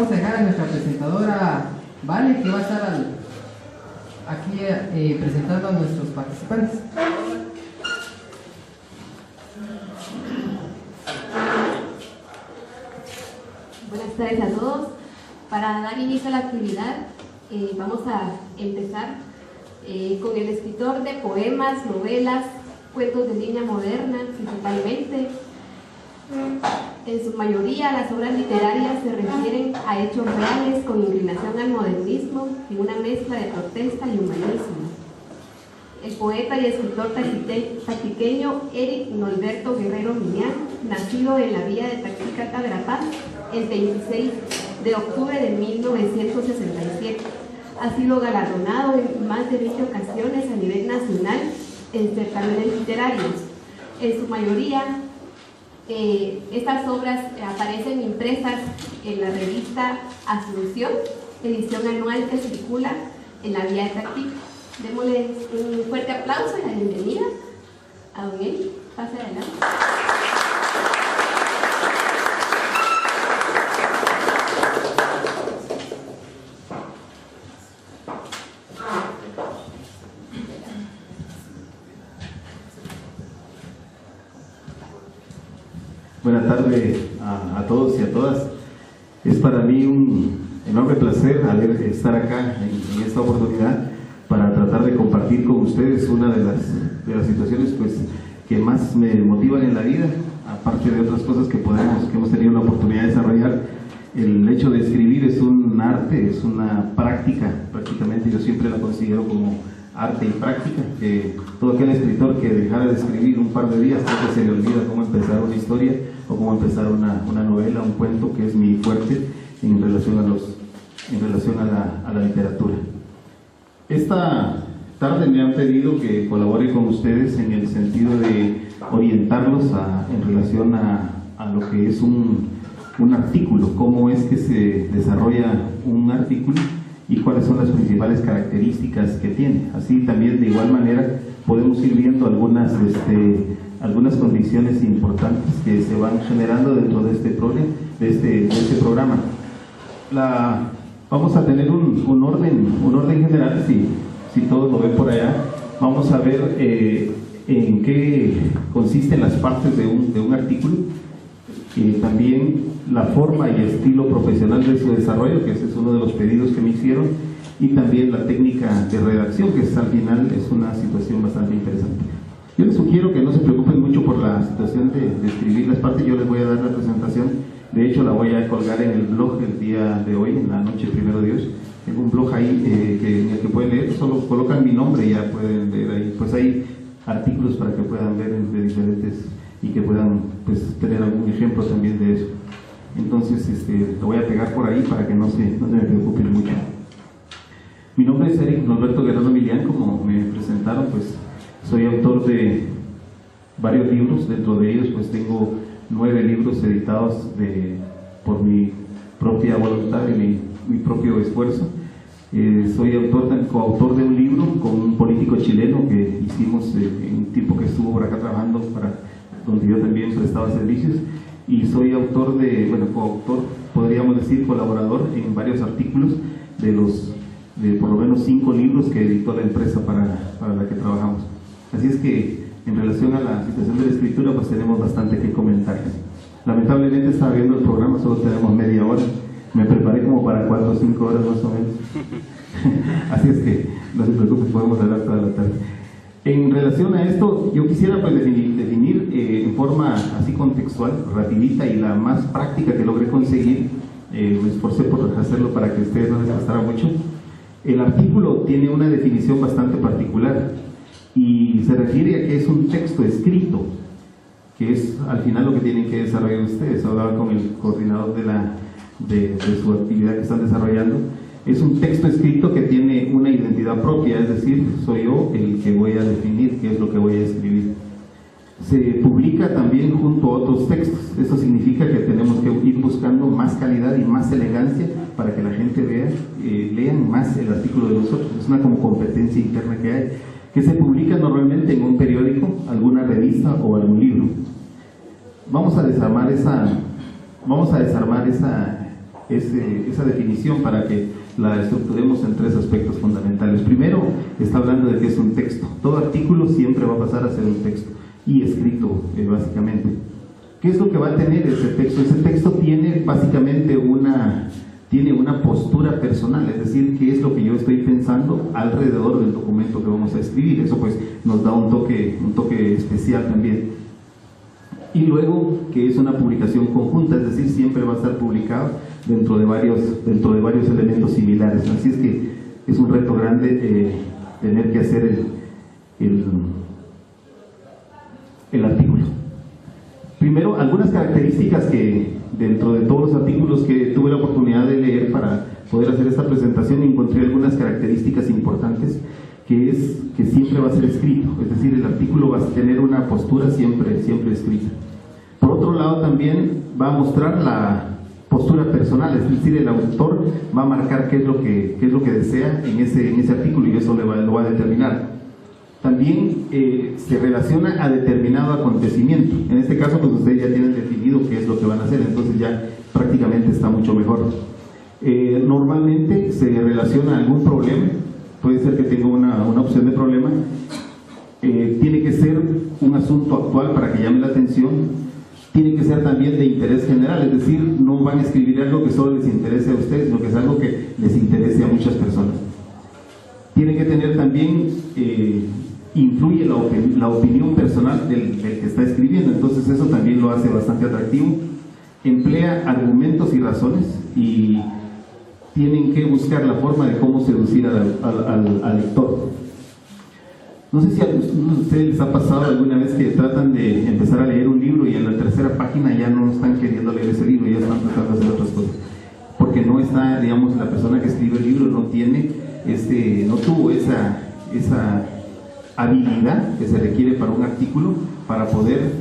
vamos a dejar a nuestra presentadora, Vale, que va a estar aquí presentando a nuestros participantes. Buenas tardes a todos. Para dar inicio a la actividad, vamos a empezar con el escritor de poemas, novelas, cuentos de línea moderna, principalmente. En su mayoría, las obras literarias se refieren a hechos reales con inclinación al modernismo y una mezcla de protesta y humanismo. El poeta y escritor taquiqueño Eric Norberto Guerrero Miñán, nacido en la villa de Taquicaca, Verapaz, el 26 de octubre de 1967. Ha sido galardonado en más de 20 ocasiones a nivel nacional en certámenes literarios. En su mayoría, estas obras aparecen impresas en la revista Asunción, edición anual que circula en la vía de Taquic. Démosle un fuerte aplauso y la bienvenida a don Eli. Pase adelante. Buenas tardes a todos y a todas. Es para mí un enorme placer estar acá en esta oportunidad para tratar de compartir con ustedes una de las situaciones pues, que más me motivan en la vida, aparte de otras cosas que hemos tenido la oportunidad de desarrollar. El hecho de escribir es un arte, es una práctica, prácticamente yo siempre la considero como arte y práctica, que todo aquel escritor que dejara de escribir un par de días creo que se le olvida cómo empezar una historia o cómo empezar una novela, un cuento, que es mi fuerte en relación a la literatura. Esta tarde me han pedido que colabore con ustedes en el sentido de orientarlos en relación a lo que es un artículo, cómo es que se desarrolla un artículo y cuáles son las principales características que tiene. Así también de igual manera podemos ir viendo algunas condiciones importantes que se van generando dentro de este programa. Vamos a tener un orden general, si todos lo ven por allá. Vamos a ver en qué consisten las partes de un artículo, también la forma y estilo profesional de su desarrollo, que ese es uno de los pedidos que me hicieron, y también la técnica de redacción, que al final es una situación bastante interesante. Yo les sugiero que no se preocupen mucho por la situación de escribir las partes. Yo les voy a dar la presentación, de hecho la voy a colgar en el blog el día de hoy, en la noche, primero Dios. Tengo un blog ahí en el que pueden leer, solo colocan mi nombre y ya pueden leer ahí. Pues hay artículos para que puedan ver de diferentes y que puedan pues, tener algún ejemplo también de eso. Entonces lo voy a pegar por ahí para que no se me preocupen mucho. Mi nombre es Eric Norberto Guerrero Miñán, como me presentaron, pues soy autor de varios libros. Dentro de ellos pues tengo 9 libros editados por mi propia voluntad y mi propio esfuerzo. Soy coautor de un libro con un político chileno que hicimos en un tiempo que estuvo por acá trabajando, donde yo también prestaba servicios, y soy coautor, podríamos decir colaborador en varios artículos de por lo menos 5 libros que editó la empresa para la que trabajamos. Así es que en relación a la situación de la escritura pues tenemos bastante que comentarles. Lamentablemente estaba viendo el programa, solo tenemos media hora. Me preparé como para 4 o 5 horas más o menos. Así es que no se preocupen, podemos hablar toda la tarde. En relación a esto, yo quisiera pues definir en forma así contextual, rapidita y la más práctica que logré conseguir. Me esforcé por hacerlo para que ustedes no les costara mucho. El artículo tiene una definición bastante particular y se refiere a que es un texto escrito, que es al final lo que tienen que desarrollar ustedes. Hablaba con el coordinador de su actividad que están desarrollando. Es un texto escrito que tiene una identidad propia, es decir, soy yo el que voy a definir qué es lo que voy a escribir. Se publica también junto a otros textos. Eso significa que tenemos que ir buscando más calidad y más elegancia para que la gente lean más el artículo de nosotros. Es una como competencia interna que hay, que se publica normalmente en un periódico, alguna revista o algún libro. Vamos a desarmar esa esa definición para que la estructuremos en 3 aspectos fundamentales. Primero, está hablando de que es un texto. Todo artículo siempre va a pasar a ser un texto y escrito, básicamente. ¿Qué es lo que va a tener ese texto? Ese texto tiene básicamente una postura personal, es decir, qué es lo que yo estoy pensando alrededor del documento que vamos a escribir. Eso pues nos da un toque especial también. Y luego, que es una publicación conjunta, es decir, siempre va a estar publicado dentro de varios elementos similares. Así es que es un reto grande tener que hacer el artículo. Primero, algunas características que dentro de todos los artículos que tuve la oportunidad de leer para poder hacer esta presentación, encontré algunas características importantes, que es que siempre va a ser escrito, es decir, el artículo va a tener una postura siempre escrita. Por otro lado, también va a mostrar la postura personal, es decir, el autor va a marcar qué es lo que desea en ese artículo, y eso lo va a determinar. También se relaciona a determinado acontecimiento. En este caso, pues ustedes ya tienen definido qué es lo que van a hacer, entonces ya prácticamente está mucho mejor. Normalmente se relaciona a algún problema, puede ser que tenga una opción de problema, tiene que ser un asunto actual para que llame la atención, tiene que ser también de interés general, es decir, no van a escribir algo que solo les interese a ustedes, sino que es algo que les interese a muchas personas. Tiene que tener también, influye la opinión personal del que está escribiendo, entonces eso también lo hace bastante atractivo. Emplea argumentos y razones, y tienen que buscar la forma de cómo seducir al lector. No sé si a ustedes les ha pasado alguna vez que tratan de empezar a leer un libro y en la 3ª página ya no están queriendo leer ese libro, ya están tratando de hacer otras cosas, porque no está, digamos, la persona que escribe el libro no tuvo esa habilidad que se requiere para un artículo, para poder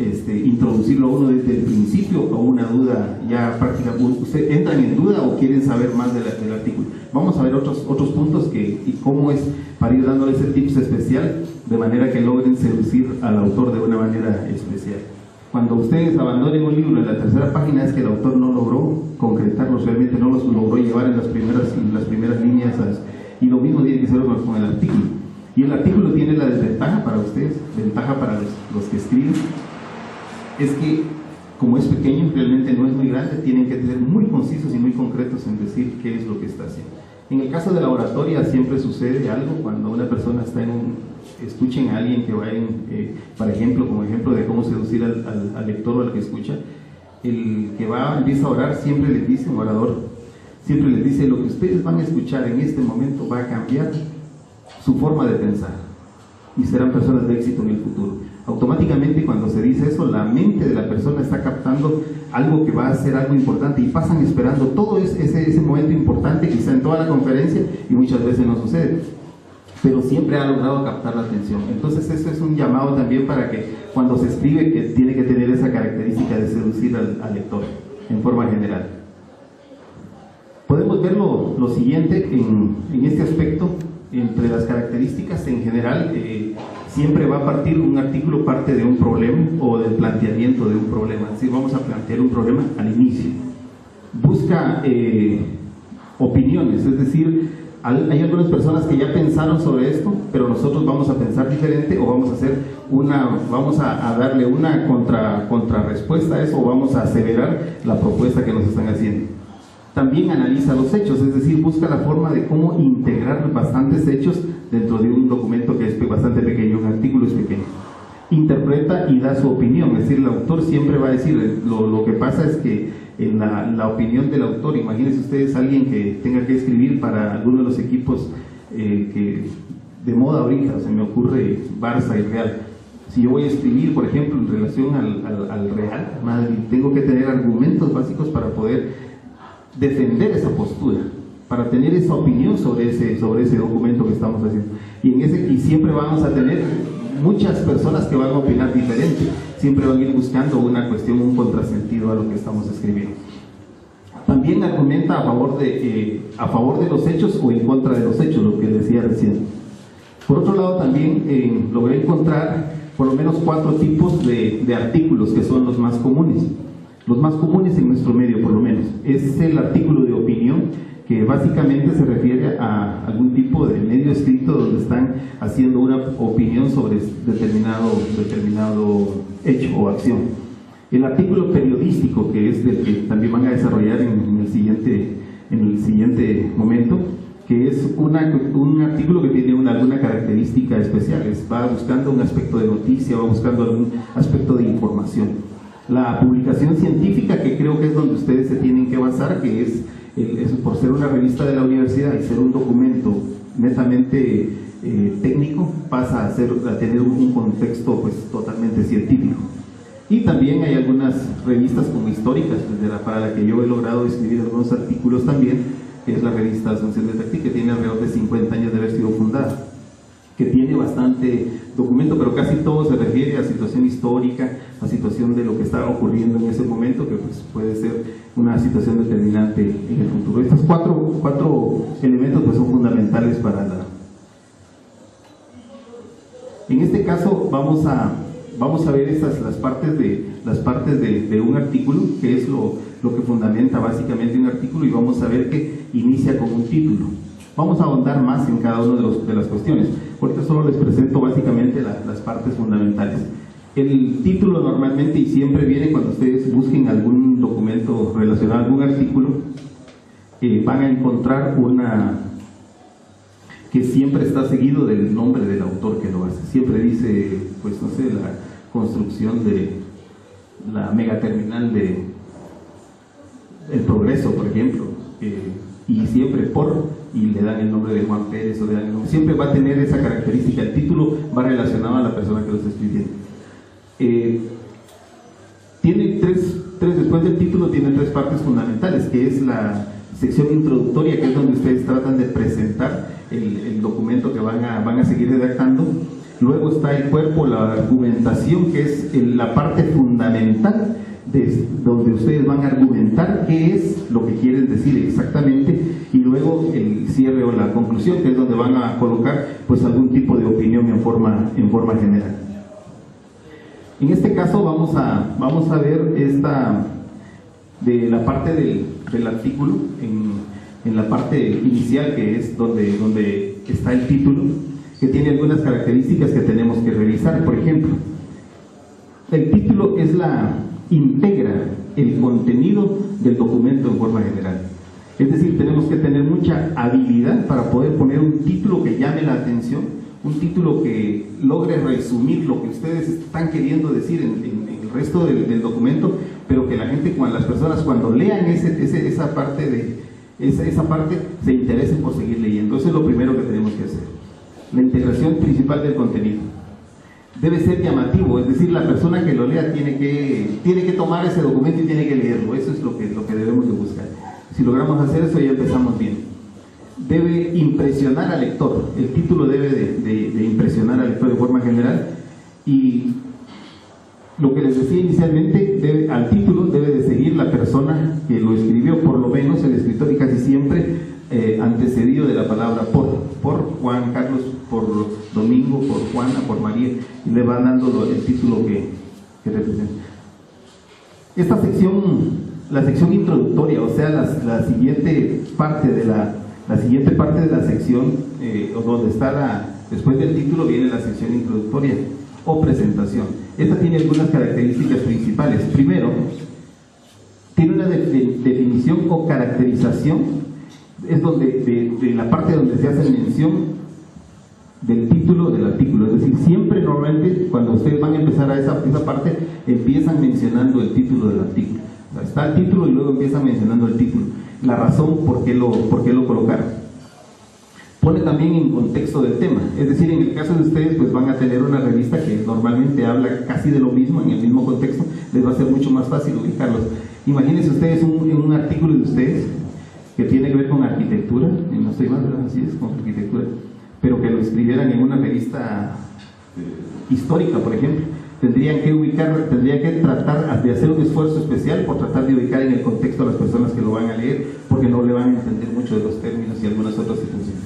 introducirlo a uno desde el principio, o una duda ya práctica. Ustedes entran en duda o quieren saber más del artículo. Vamos a ver otros puntos y cómo es para ir dándole ese tips especial, de manera que logren seducir al autor de una manera especial. Cuando ustedes abandonen un libro en la 3ª página, es que el autor no logró concretarlos, realmente no los logró llevar en las primeras líneas, y lo mismo tiene que ser con el artículo. Y el artículo tiene la desventaja para ustedes, ventaja para los que escriben, es que como es pequeño, realmente no es muy grande, tienen que ser muy concisos y muy concretos en decir qué es lo que está haciendo. En el caso de la oratoria siempre sucede algo cuando una persona está escuchen a alguien que va por ejemplo, como ejemplo de cómo seducir al lector o al que escucha, el que empieza a orar siempre les dice, un orador, siempre les dice: lo que ustedes van a escuchar en este momento va a cambiar su forma de pensar y serán personas de éxito en el futuro. Automáticamente, cuando se dice eso, la mente de la persona está captando algo que va a ser algo importante, y pasan esperando todo ese momento importante, quizá en toda la conferencia, y muchas veces no sucede, pero siempre ha logrado captar la atención. Entonces eso es un llamado también para que cuando se escribe, que tiene que tener esa característica de seducir al lector en forma general. Podemos ver lo siguiente en este aspecto. Entre las características en general, siempre va a partir un artículo, parte de un problema o del planteamiento de un problema. Es decir, vamos a plantear un problema al inicio. Busca opiniones, es decir, hay algunas personas que ya pensaron sobre esto, pero nosotros vamos a pensar diferente, o vamos a darle una contrarrespuesta a eso, o vamos a aseverar la propuesta que nos están haciendo. También analiza los hechos, es decir, busca la forma de cómo integrar bastantes hechos dentro de un documento que es bastante pequeño, un artículo es pequeño. Interpreta y da su opinión, es decir, el autor siempre va a decir, lo que pasa es que en la opinión del autor, imagínense ustedes alguien que tenga que escribir para alguno de los equipos de moda ahorita, se me ocurre Barça y Real. Si yo voy a escribir, por ejemplo, en relación al Real Madrid, tengo que tener argumentos básicos para poder defender esa postura, para tener esa opinión sobre ese documento que estamos haciendo, y siempre vamos a tener muchas personas que van a opinar diferente, siempre van a ir buscando una cuestión, un contrasentido a lo que estamos escribiendo. También argumenta a favor de los hechos o en contra de los hechos, lo que decía recién. Por otro lado, también logré encontrar por lo menos 4 tipos de artículos que son los más comunes. los más comunes en nuestro medio por lo menos. Es el artículo de opinión, que básicamente se refiere a algún tipo de medio escrito donde están haciendo una opinión sobre determinado hecho o acción. El artículo periodístico, que es del que también van a desarrollar en el siguiente momento, que es un artículo que tiene alguna característica especial, va buscando un aspecto de noticia, va buscando algún aspecto de información. La publicación científica, que creo que es donde ustedes se tienen que basar, que es por ser una revista de la universidad y ser un documento netamente técnico, pasa a tener un contexto pues totalmente científico. Y también hay algunas revistas como históricas, para la que yo he logrado escribir algunos artículos también, que es la revista Asunción de Tacti, que tiene alrededor de 50 años de haber sido fundada, que tiene bastante documento, pero casi todo se refiere a situación histórica, a situación de lo que estaba ocurriendo en ese momento, que pues puede ser una situación determinante en el futuro. Estos cuatro elementos pues son fundamentales para la... En este caso vamos a ver las partes de un artículo, que es lo que fundamenta básicamente un artículo, y vamos a ver que inicia con un título. Vamos a ahondar más en cada una de las cuestiones. Ahorita solo les presento básicamente las partes fundamentales. El título normalmente y siempre viene cuando ustedes busquen algún documento relacionado a algún artículo, van a encontrar que siempre está seguido del nombre del autor que lo hace. Siempre dice, pues no sé, la construcción de la megaterminal de El Progreso, por ejemplo, y siempre y le dan el nombre de Juan Pérez, o le dan el nombre, siempre va a tener esa característica. El título va relacionado a la persona que lo está escribiendo. Tiene después del título tiene tres partes fundamentales, que es la sección introductoria, que es donde ustedes tratan de presentar el documento que van a seguir redactando. Luego está el cuerpo, la argumentación, que es la parte fundamental, donde ustedes van a argumentar qué es lo que quieren decir exactamente, y luego el cierre o la conclusión, que es donde van a colocar pues algún tipo de opinión en forma general. En este caso vamos a ver de la parte del artículo, en la parte inicial, que es donde está el título, que tiene algunas características que tenemos que revisar. Por ejemplo, el título integra el contenido del documento en forma general. Es decir, tenemos que tener mucha habilidad para poder poner un título que llame la atención, un título que logre resumir lo que ustedes están queriendo decir en el resto del documento, pero que la gente, las personas cuando lean esa parte se interesen por seguir leyendo. Eso es lo primero que tenemos que hacer. La integración principal del contenido debe ser llamativo, es decir, la persona que lo lea tiene que tomar ese documento y tiene que leerlo. Eso es lo que debemos de buscar. Si logramos hacer eso, ya empezamos bien. Debe impresionar al lector. El título debe de impresionar al lector de forma general, y lo que les decía inicialmente, al título debe de seguir la persona que lo escribió, por lo menos el escritor, y casi siempre antecedido de la palabra por Juan Carlos, por Domingo, por Juana, por María, y le va dando el título que representa. Esta sección, la sección introductoria, o sea, la siguiente parte de la sección, o donde está después del título viene la sección introductoria o presentación. Esta tiene algunas características principales. Primero, tiene una definición o caracterización, es de la parte donde se hace mención del título del artículo. Es decir, siempre normalmente cuando ustedes van a empezar a esa parte, empiezan mencionando el título del artículo. O sea, está el título y luego empiezan mencionando el título, la razón por qué lo colocaron. Pone también en contexto del tema, es decir, en el caso de ustedes pues van a tener una revista que normalmente habla casi de lo mismo, en el mismo contexto, les va a ser mucho más fácil ubicarlos. Imagínense ustedes un artículo de ustedes que tiene que ver con arquitectura, no estoy mal, ¿verdad? Así es, con arquitectura, pero que lo escribieran en una revista histórica, por ejemplo. Tendrían que tratar de hacer un esfuerzo especial por tratar de ubicar en el contexto a las personas que lo van a leer, porque no le van a entender mucho de los términos y algunas otras situaciones.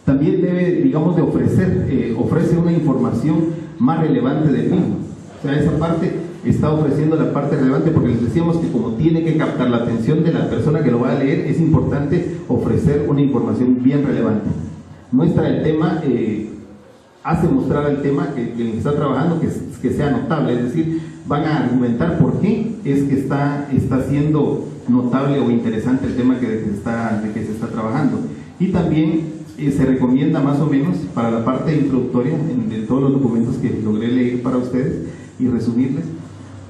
También debe, digamos, ofrece una información más relevante del mismo. O sea, esa parte está ofreciendo la parte relevante, porque les decíamos que como tiene que captar la atención de la persona que lo va a leer, es importante ofrecer una información bien relevante. Muestra el tema, hace mostrar el tema que el que está trabajando que sea notable, es decir, van a argumentar por qué es que está siendo notable o interesante el tema de que se está trabajando. Y también se recomienda más o menos para la parte introductoria, de todos los documentos que logré leer para ustedes y resumirles,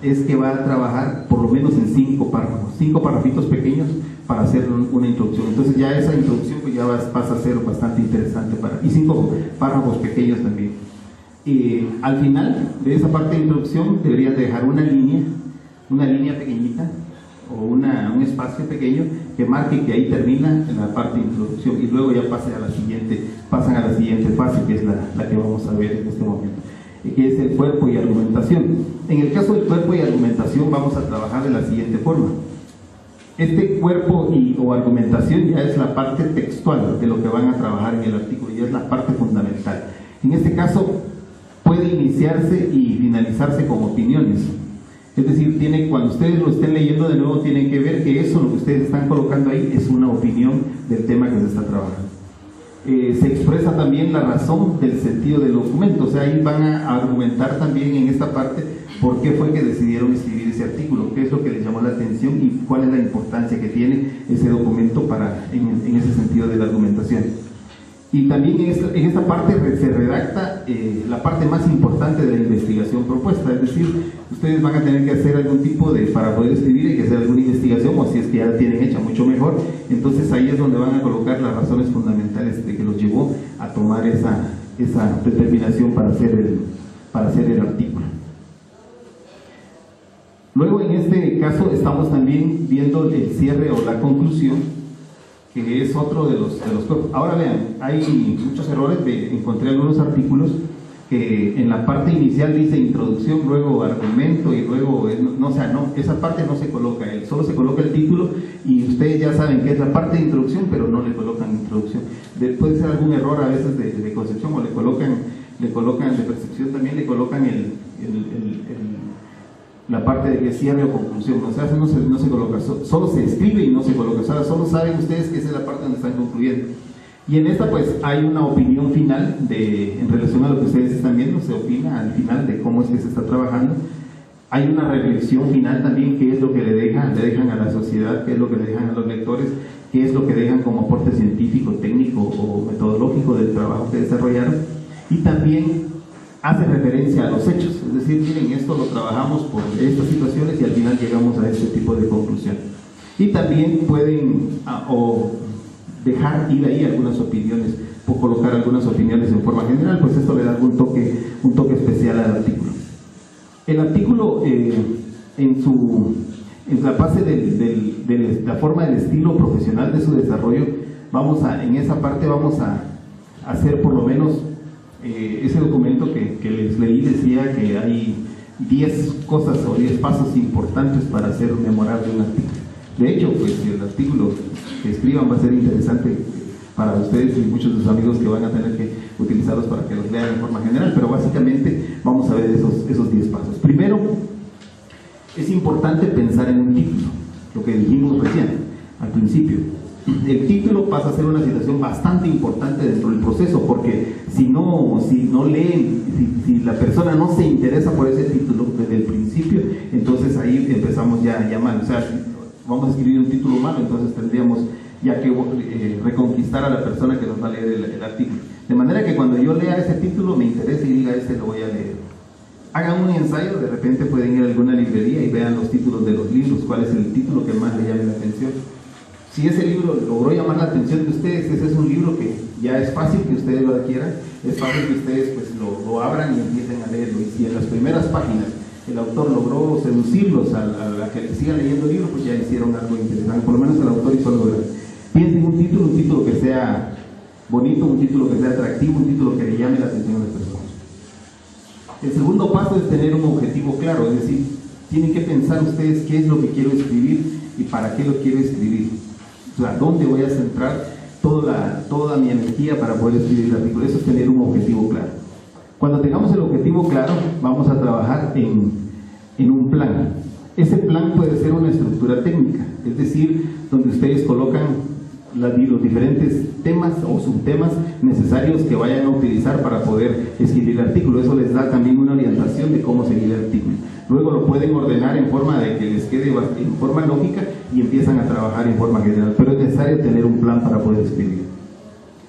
es que va a trabajar por lo menos en 5 párrafos, 5 párrafitos pequeños para hacer una introducción. Entonces ya esa introducción pues ya pasa a ser bastante interesante y 5 párrafos pequeños también. Al final de esa parte de introducción deberías dejar una línea pequeñita o un espacio pequeño que marque que ahí termina la parte de introducción, y luego ya pasan a la siguiente fase, que es la que vamos a ver en este momento, que es el cuerpo y argumentación. En el caso del cuerpo y argumentación vamos a trabajar de la siguiente forma. Este cuerpo o argumentación ya es la parte textual de lo que van a trabajar en el artículo, ya es la parte fundamental. En este caso puede iniciarse y finalizarse con opiniones. Es decir, cuando ustedes lo estén leyendo de nuevo, tienen que ver que eso, lo que ustedes están colocando ahí, es una opinión del tema que se está trabajando. Se expresa también la razón del sentido del documento, o sea, ahí van a argumentar también en esta parte por qué fue que decidieron escribir ese artículo, qué es lo que les llamó la atención y cuál es la importancia que tiene ese documento en ese sentido de la argumentación. Y también en esta parte se redacta la parte más importante de la investigación propuesta, es decir, ustedes van a tener que hacer algún tipo para poder escribir, hay que hacer alguna investigación, o si es que ya la tienen hecha, mucho mejor. Entonces ahí es donde van a colocar las razones fundamentales de que los llevó a tomar esa determinación para hacer el artículo. Luego, en este caso, estamos también viendo el cierre o la conclusión, que es otro de los cuerpos. Ahora vean, hay muchos errores. Encontré algunos artículos que en la parte inicial dice introducción, luego argumento y luego, esa parte no se coloca, solo se coloca el título y ustedes ya saben que es la parte de introducción, pero no le colocan introducción. Puede ser algún error a veces de concepción, o le colocan de percepción también, le colocan la parte de que cierre o conclusión, o sea, no se coloca, solo se escribe y no se coloca, o sea, solo saben ustedes que esa es la parte donde están concluyendo. Y en esta pues hay una opinión final en relación a lo que ustedes están viendo, se opina al final de cómo es que se está trabajando. Hay una reflexión final también, qué es lo que le dejan a la sociedad, qué es lo que le dejan a los lectores, qué es lo que dejan como aporte científico, técnico o metodológico del trabajo que desarrollaron. Y también hace referencia a los hechos, es decir, miren, esto lo trabajamos por estas situaciones y al final llegamos a este tipo de conclusión. Y también pueden dejar ir ahí algunas opiniones, o colocar algunas opiniones en forma general, pues esto le da un toque especial al artículo. El artículo, en la base de la forma del estilo profesional de su desarrollo, en esa parte vamos a hacer por lo menos ese documento que les leí, decía que hay 10 cosas o 10 pasos importantes para hacer memorable un artículo. De hecho, pues el artículo que escriban va a ser interesante para ustedes y muchos de sus amigos que van a tener que utilizarlos para que los lean en forma general, pero básicamente vamos a ver esos 10 pasos. Primero, es importante pensar en un título, lo que dijimos recién, al principio. El título pasa a ser una situación bastante importante dentro del proceso, porque si no leen, si la persona no se interesa por ese título desde el principio, entonces ahí empezamos ya mal. O sea, vamos a escribir un título malo, entonces tendríamos ya que reconquistar a la persona que nos va a leer el artículo. De manera que cuando yo lea ese título me interese y diga, lo voy a leer. Hagan un ensayo, de repente pueden ir a alguna librería y vean los títulos de los libros, cuál es el título que más le llame la atención. Si ese libro logró llamar la atención de ustedes, ese es un libro que ya es fácil que ustedes lo adquieran, es fácil que ustedes pues lo abran y empiecen a leerlo. Y si en las primeras páginas el autor logró seducirlos a que sigan leyendo el libro, pues ya hicieron algo interesante, por lo menos el autor hizo algo grande. Piensen un título que sea bonito, un título que sea atractivo, un título que le llame la atención a las personas. El segundo paso es tener un objetivo claro, es decir, tienen que pensar ustedes qué es lo que quiero escribir y para qué lo quiero escribir. O sea, ¿dónde voy a centrar toda mi energía para poder escribir el artículo? Eso es tener un objetivo claro. Cuando tengamos el objetivo claro, vamos a trabajar en un plan. Ese plan puede ser una estructura técnica, es decir, donde ustedes colocan los diferentes temas o subtemas necesarios que vayan a utilizar para poder escribir el artículo. Eso les da también una orientación de cómo seguir el artículo. Luego lo pueden ordenar en forma de que les quede en forma lógica y empiezan a trabajar en forma general, pero es necesario tener un plan para poder escribir.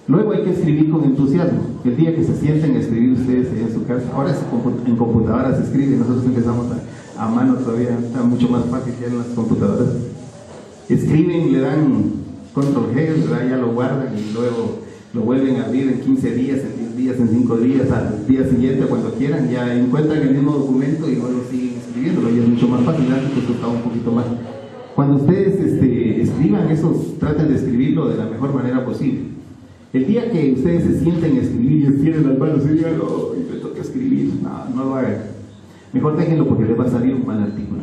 Luego hay que escribir con entusiasmo. El día que se sienten a escribir ustedes en su casa, ahora en computadoras se escribe, nosotros empezamos a mano todavía, está mucho más fácil ya en las computadoras. Escriben, le dan Control G, ya lo guardan y luego lo vuelven a abrir en 15 días, en 10 días, en 5 días, al día siguiente, cuando quieran, ya encuentran el mismo documento y luego siguen escribiéndolo, y es mucho más fácil, antes costaba un poquito más. Cuando ustedes escriban eso, traten de escribirlo de la mejor manera posible. El día que ustedes se sienten a escribir y estiren las manos y digan, oh, me toca escribir, no lo hagan. Mejor déjenlo porque les va a salir un mal artículo.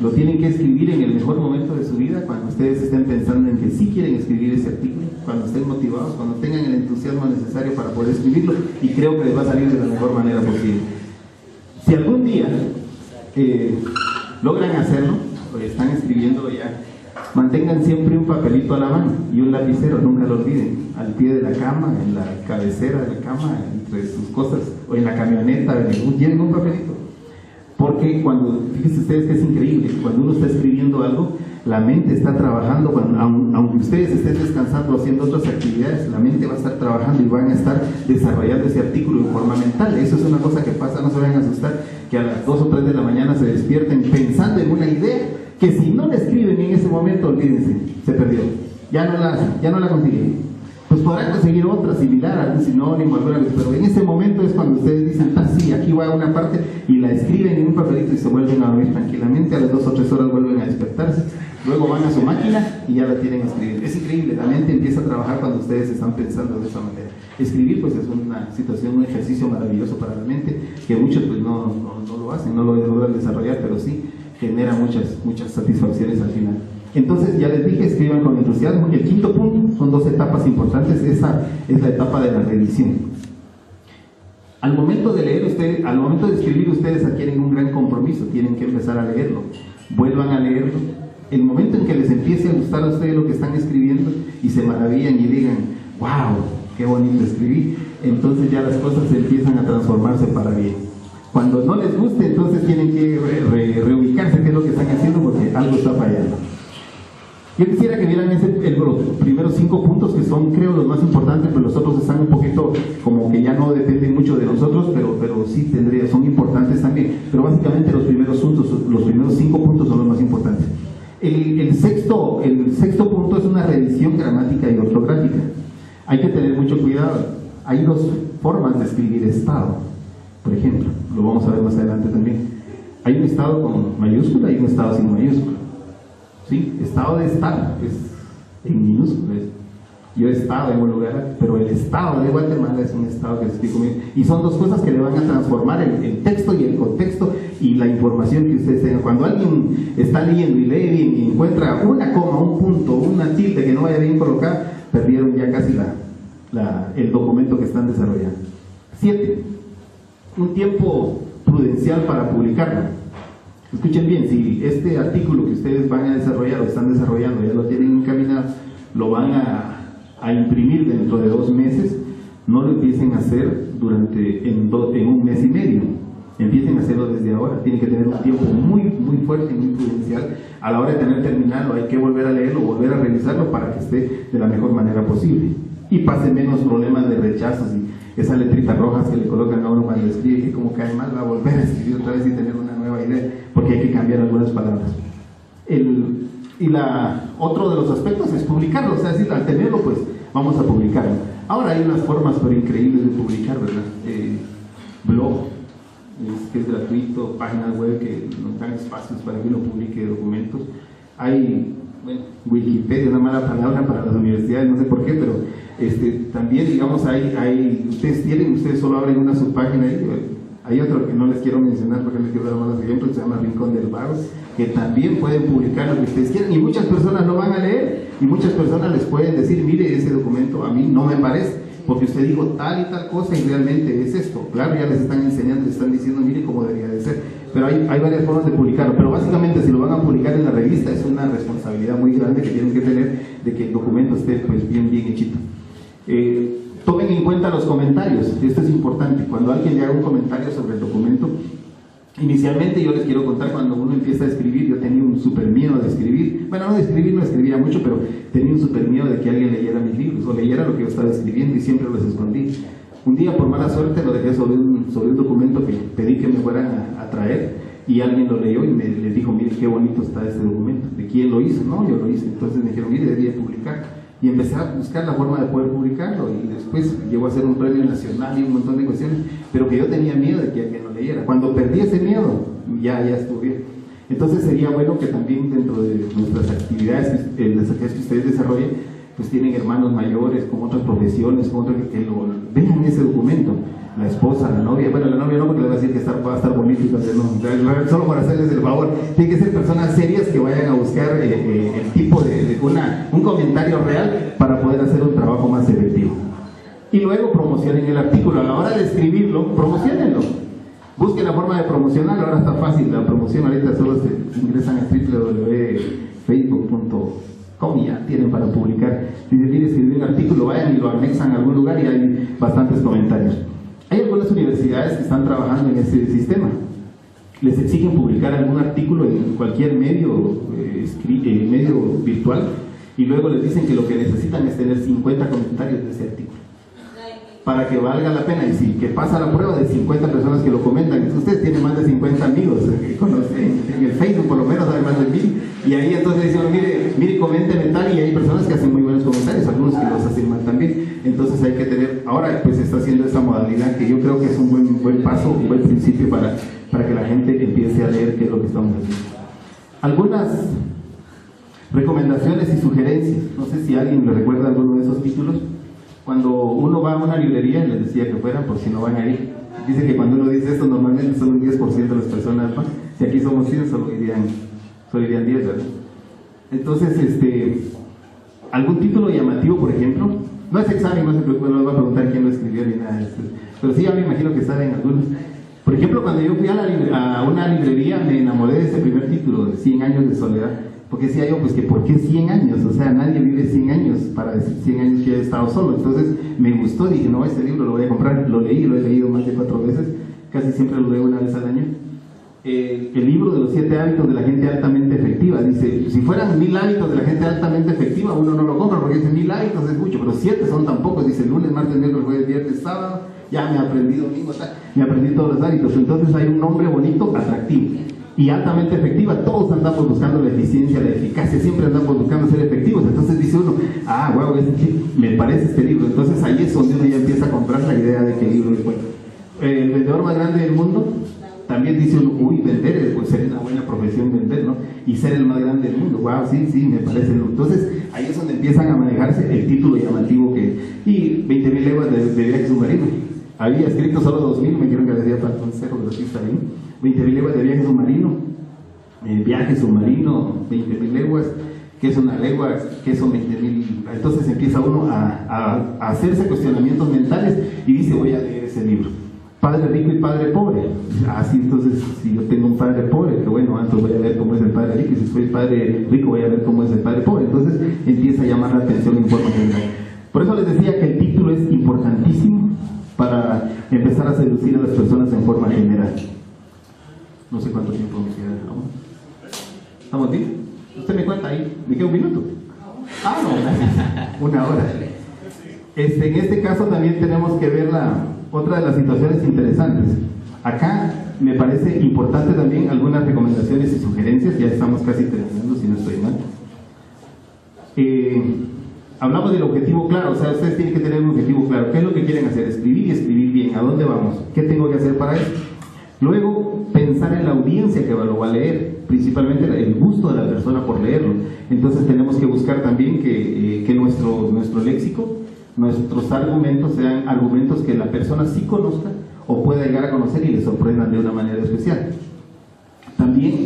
Lo tienen que escribir en el mejor momento de su vida, cuando ustedes estén pensando en que sí quieren escribir ese artículo, cuando estén motivados, cuando tengan el entusiasmo necesario para poder escribirlo, y creo que les va a salir de la mejor manera posible. Si algún día logran hacerlo, o están escribiéndolo ya, mantengan siempre un papelito a la mano y un lapicero, nunca lo olviden, al pie de la cama, en la cabecera de la cama, entre sus cosas, o en la camioneta, en el bus, lleven un papelito. Porque cuando, fíjense ustedes que es increíble, cuando uno está escribiendo algo, la mente está trabajando, aunque ustedes estén descansando o haciendo otras actividades, la mente va a estar trabajando y van a estar desarrollando ese artículo en forma mental. Eso es una cosa que pasa, no se vayan a asustar, que a las 2 o 3 de la mañana se despierten pensando en una idea, que si no la escriben en ese momento, olvídense, se perdió, ya no la consiguen. Pues podrán conseguir otra similar, algún sinónimo, alguna vez, pero en ese momento es cuando ustedes dicen, sí, aquí va una parte, y la escriben en un papelito y se vuelven a dormir tranquilamente, a las 2 o 3 horas vuelven a despertarse, luego van a su máquina y ya la tienen escribir. Es increíble, la mente empieza a trabajar cuando ustedes están pensando de esa manera. Escribir pues es una situación, un ejercicio maravilloso para la mente, que muchos pues no lo hacen, no lo logran desarrollar, pero sí genera muchas satisfacciones al final. Entonces, ya les dije, escriban con entusiasmo. El quinto punto, son 2 etapas importantes. Esa es la etapa de la revisión. Al momento de leer al momento de escribir, ustedes adquieren un gran compromiso, tienen que empezar a leerlo, vuelvan a leerlo. El momento en que les empiece a gustar a ustedes lo que están escribiendo y se maravillan y digan, wow, qué bonito escribí, entonces ya las cosas empiezan a transformarse para bien. Cuando no les guste, entonces tienen que reubicarse qué es lo que están haciendo, porque algo está fallando. Yo quisiera que vieran los primeros 5 puntos, que son, creo, los más importantes, pero los otros están un poquito como que ya no dependen mucho de nosotros, pero sí son importantes también. Pero básicamente los primeros 5 puntos son los más importantes. El sexto punto es una revisión gramática y ortográfica. Hay que tener mucho cuidado. Hay 2 formas de escribir estado, por ejemplo, lo vamos a ver más adelante también. Hay un estado con mayúscula y un estado sin mayúscula. ¿Sí? Estado de estar es en minúscula. Yo he estado en un lugar, pero el estado de Guatemala es un estado que se explica bien. Y son 2 cosas que le van a transformar el texto y el contexto y la información que ustedes tengan. Cuando alguien está leyendo y lee bien y encuentra una coma, un punto, una tilde que no vaya bien colocada, perdieron ya casi el documento que están desarrollando. 7. Un tiempo prudencial para publicarlo. Escuchen bien, si este artículo que ustedes van a desarrollar o están desarrollando ya lo tienen encaminado, lo van a imprimir dentro de 2 meses, no lo empiecen a hacer en 1 mes y medio. Empiecen a hacerlo desde ahora. Tienen que tener un tiempo muy fuerte y muy prudencial. A la hora de terminarlo hay que volver a leerlo, volver a revisarlo para que esté de la mejor manera posible y pase menos problemas de rechazos y esas letritas rojas que le colocan a uno cuando escribe, que como cae mal, va a volver a escribir otra vez y tener una nueva idea, porque hay que cambiar algunas palabras. Otro de los aspectos es publicarlo, o sea, es decir, al tenerlo, pues vamos a publicarlo. Ahora hay unas formas pero increíbles de publicar, ¿verdad? Blog, que es gratuito, páginas web que nos dan espacios para que uno publique documentos. Hay Wikipedia, una mala palabra para las universidades, no sé por qué, pero también, digamos, ustedes solo abren una subpágina ahí. Hay otro que no les quiero mencionar porque les quiero dar malos ejemplos, se llama Rincón del Vago, que también pueden publicar lo que ustedes quieran y muchas personas lo van a leer y muchas personas les pueden decir, mire, ese documento a mí no me parece, porque usted dijo tal y tal cosa y realmente es esto. Claro, ya les están enseñando, les están diciendo, mire cómo debería de ser. pero hay varias formas de publicarlo, pero básicamente si lo van a publicar en la revista es una responsabilidad muy grande que tienen que tener de que el documento esté pues bien hechito. Tomen en cuenta los comentarios, esto es importante. Cuando alguien le haga un comentario sobre el documento, inicialmente yo les quiero contar, cuando uno empieza a escribir, yo tenía un súper miedo de escribir, bueno, no de escribir, no escribía mucho, pero tenía un súper miedo de que alguien leyera mis libros o leyera lo que yo estaba escribiendo, y siempre los escondí. Un día, por mala suerte, lo dejé sobre un documento que pedí que me fueran a traer, y alguien lo leyó y le dijo: mire qué bonito está este documento. ¿De quién lo hizo? No, yo lo hice. Entonces me dijeron: mire, debía publicar. Y empecé a buscar la forma de poder publicarlo, y después llegó a ser un premio nacional y un montón de cuestiones, pero que yo tenía miedo de que alguien lo leyera. Cuando perdí ese miedo, ya estuvo bien. Entonces sería bueno que también dentro de nuestras actividades que ustedes desarrollen, pues tienen hermanos mayores con otras profesiones, con otras, que lo vean ese documento. La esposa, la novia, bueno, la novia no, porque le va a decir que va a estar bonito, entonces no, solo para hacerles el favor. Tienen que ser personas serias que vayan a buscar el tipo de un comentario real para poder hacer un trabajo más efectivo. Y luego promocionen el artículo. A la hora de escribirlo, promocionenlo. Busquen la forma de promocionarlo. Ahora está fácil la promoción, ahorita solo se ingresan a www.facebook.com y ya tienen para publicar. Si quieren escribir un artículo, vayan y lo anexan a algún lugar y hay bastantes comentarios. Hay algunas universidades que están trabajando en ese sistema. Les exigen publicar algún artículo en cualquier medio, medio virtual, y luego les dicen que lo que necesitan es tener 50 comentarios de ese artículo para que valga la pena. Y si que pasa la prueba de 50 personas que lo comentan, ustedes tienen más de 50 amigos que conocen en el Facebook, por lo menos hay más de 1000, y ahí entonces dicen: mire, coménteme tal, y hay personas que hacen muy buenos comentarios, algunos que los hacen mal también. Entonces hay que tener, ahora pues se está haciendo esta modalidad que yo creo que es un buen paso, un buen principio para que la gente empiece a leer qué es lo que estamos haciendo. Algunas recomendaciones y sugerencias, no sé si alguien le recuerda alguno de esos títulos. Cuando uno va a una librería, les decía que fueran, por si no van a ir, dice que cuando uno dice esto, normalmente solo un 10% de las personas van. Si aquí somos 100, solo irían 10, ¿verdad? Entonces, algún título llamativo, por ejemplo, no es examen, no se preocupen, no les voy a preguntar quién lo escribió ni nada de esto, pero sí, ya me imagino que saben algunos. Por ejemplo, cuando yo fui a una librería, me enamoré de ese primer título, de 100 años de soledad, porque decía yo, pues que ¿por qué 100 años? O sea, nadie vive 100 años para decir 100 años que he estado solo. Entonces me gustó, dije: no, este libro lo voy a comprar. Lo leí, lo he leído más de 4 veces, casi siempre lo leo una vez al año. El libro de los 7 hábitos de la gente altamente efectiva, dice: si fueran 1000 hábitos de la gente altamente efectiva, uno no lo compra, porque dice 1000 hábitos es mucho, pero 7 son tan pocos. Dice: lunes, martes, miércoles, jueves, viernes, sábado, ya me aprendí domingo, me aprendí todos los hábitos. Entonces hay un nombre bonito, atractivo y altamente efectiva. Todos andamos buscando la eficiencia, la eficacia, siempre andamos buscando ser efectivos. Entonces dice uno: wow, me parece este libro. Entonces ahí es donde uno ya empieza a comprar la idea de que el libro es bueno. El vendedor más grande del mundo, también dice uno: vender, pues ser una buena profesión vender, ¿no? Y ser el más grande del mundo, wow, sí, me parece. Entonces ahí es donde empiezan a manejarse el título llamativo y 20.000 leguas de viaje submarino. Había escrito solo 2000, me dijeron que decía falta un cero, pero sí está bien. 20.000 leguas de viaje submarino, 20.000 leguas, ¿qué es una legua? ¿Qué son 20.000? Entonces empieza uno a hacerse cuestionamientos mentales y dice: voy a leer ese libro. Padre rico y padre pobre. Así, entonces, si yo tengo un padre pobre, que bueno, entonces voy a ver cómo es el padre rico, y si soy padre rico voy a ver cómo es el padre pobre. Entonces empieza a llamar la atención en forma general. Por eso les decía que el título es importantísimo para empezar a seducir a las personas en forma general. No sé cuánto tiempo me queda. ¿Estamos bien? Usted me cuenta ahí. ¿Me queda un minuto? No, 1 hora. En este caso también tenemos que ver otra de las situaciones interesantes. Acá me parece importante también algunas recomendaciones y sugerencias. Ya estamos casi terminando, si no estoy mal. Hablamos del objetivo claro, o sea, ustedes tienen que tener un objetivo claro. ¿Qué es lo que quieren hacer? Escribir y escribir bien. ¿A dónde vamos? ¿Qué tengo que hacer para eso? Luego, pensar en la audiencia que lo va a leer, principalmente el gusto de la persona por leerlo. Entonces tenemos que buscar también que nuestro léxico, nuestros argumentos sean argumentos que la persona sí conozca o pueda llegar a conocer y le sorprendan de una manera especial. También,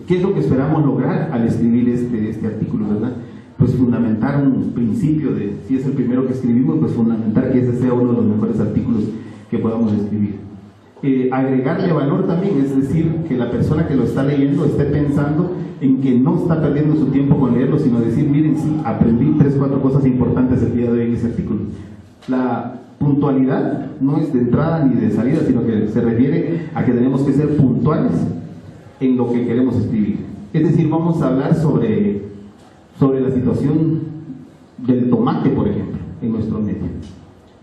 ¿qué es lo que esperamos lograr al escribir este artículo, verdad? Pues fundamentar un principio si es el primero que escribimos, pues fundamentar que ese sea uno de los mejores artículos que podamos escribir. agregarle valor también, es decir, que la persona que lo está leyendo esté pensando en que no está perdiendo su tiempo con leerlo, sino decir, miren, sí, aprendí 3 o 4 cosas importantes el día de hoy en ese artículo. La puntualidad no es de entrada ni de salida, sino que se refiere a que tenemos que ser puntuales en lo que queremos escribir. Es decir, vamos a hablar sobre la situación del tomate, por ejemplo, en nuestro medio.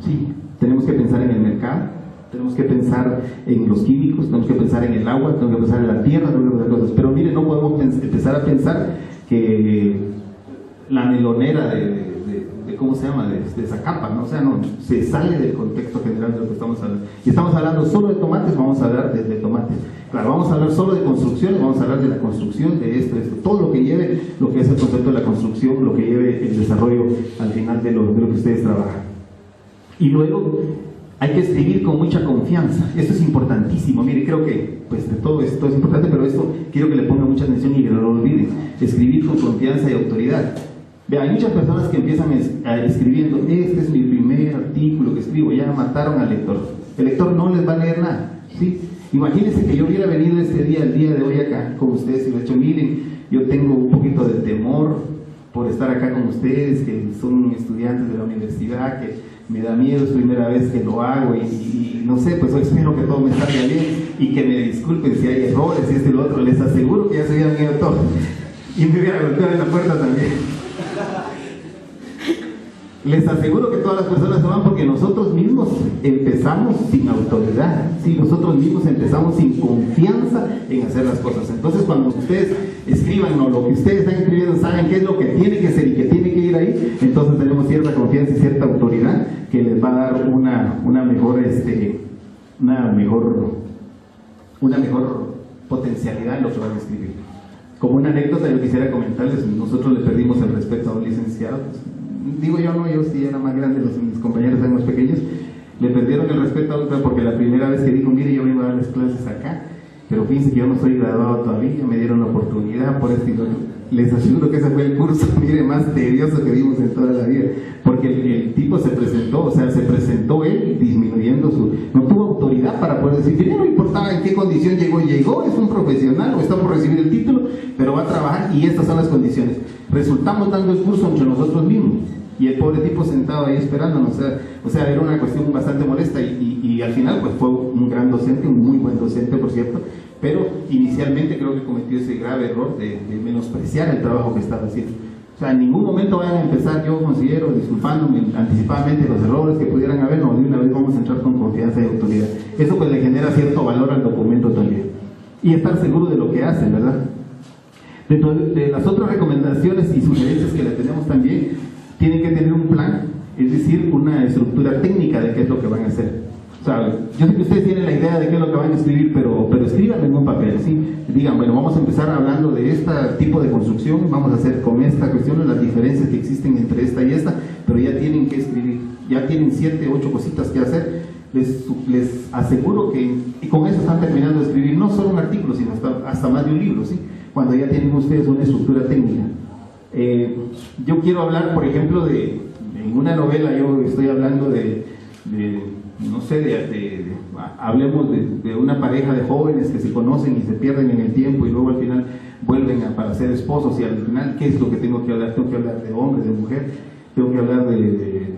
Sí, tenemos que pensar en el mercado, tenemos que pensar en los químicos, tenemos que pensar en el agua, tenemos que pensar en la tierra, tenemos que pensar en cosas. Pero mire, no podemos empezar a pensar que la melonera de ¿cómo se llama? De Zacapa, ¿no? O sea, no, se sale del contexto general de lo que estamos hablando. Y estamos hablando solo de tomates, vamos a hablar de tomates. Claro, vamos a hablar solo de construcciones, vamos a hablar de la construcción, de esto, todo lo que lleve, lo que es el concepto de la construcción, lo que lleve el desarrollo al final de lo que ustedes trabajan. Y luego hay que escribir con mucha confianza. Esto es importantísimo. Mire, creo que pues de todo esto es importante, pero esto quiero que le pongan mucha atención y que no lo olviden. Escribir con confianza y autoridad. Hay muchas personas que empiezan escribiendo, este es mi primer artículo que escribo, ya mataron al lector. El lector no les va a leer nada, ¿sí? Imagínense que yo hubiera venido el día de hoy acá con ustedes y le he dicho, miren, yo tengo un poquito de temor por estar acá con ustedes, que son estudiantes de la universidad, que me da miedo, es primera vez que lo hago y no sé, pues espero que todo me salga bien y que me disculpen si hay errores y esto y lo otro. Les aseguro que ya se hubieran ido todos y me hubiera golpeado en la puerta también. Les aseguro que todas las personas se van porque nosotros mismos empezamos sin autoridad, ¿sí? Nosotros mismos empezamos sin confianza en hacer las cosas. Entonces, cuando ustedes escriban o lo que ustedes están escribiendo saben qué es lo que tiene que ser y que tiene que ir ahí, entonces tenemos cierta confianza y cierta autoridad que les va a dar una mejor potencialidad en lo que van a escribir. Como una anécdota, yo quisiera comentarles, nosotros le perdimos el respeto a un licenciado. Digo yo no, yo sí era más grande, mis compañeros eran más pequeños, le perdieron el respeto a otro porque la primera vez que dijo, mire, yo vengo a dar las clases acá, pero fíjense que yo no soy graduado todavía, me dieron la oportunidad por esto y lo otro. Les aseguro que ese fue el curso, mire, más tedioso que vimos en toda la vida, porque el tipo se presentó él disminuyendo no tuvo autoridad para poder decir, mire, no importaba en qué condición llegó, es un profesional o está por recibir el título, pero va a trabajar y estas son las condiciones. Resultamos dando el curso entre nosotros mismos y el pobre tipo sentado ahí esperándonos, o sea, era una cuestión bastante molesta y al final pues fue un gran docente, un muy buen docente por cierto, pero inicialmente creo que cometió ese grave error de menospreciar el trabajo que estaba haciendo. O sea, en ningún momento vayan a empezar, yo considero, disculpándome anticipadamente los errores que pudieran haber, no, de una vez vamos a entrar con confianza y autoridad. Eso pues le genera cierto valor al documento también. Y estar seguro de lo que hacen, ¿verdad? Dentro de las otras recomendaciones y sugerencias que le tenemos también, tienen que tener un plan, es decir, una estructura técnica de qué es lo que van a hacer. O sea, yo sé que ustedes tienen la idea de qué es lo que van a escribir, pero escríbanlo en un papel, ¿sí? Digan, bueno, vamos a empezar hablando de este tipo de construcción, vamos a hacer con esta cuestión las diferencias que existen entre esta y esta, pero ya tienen que escribir, ya tienen 7, 8 cositas que hacer. Les aseguro que y con eso están terminando de escribir no solo un artículo, sino hasta más de un libro, ¿sí? Cuando ya tienen ustedes una estructura técnica. Yo quiero hablar, por ejemplo, en una novela yo estoy hablando hablemos de una pareja de jóvenes que se conocen y se pierden en el tiempo y luego al final vuelven para ser esposos y al final, ¿qué es lo que tengo que hablar? Tengo que hablar de hombre, de mujer, tengo que hablar de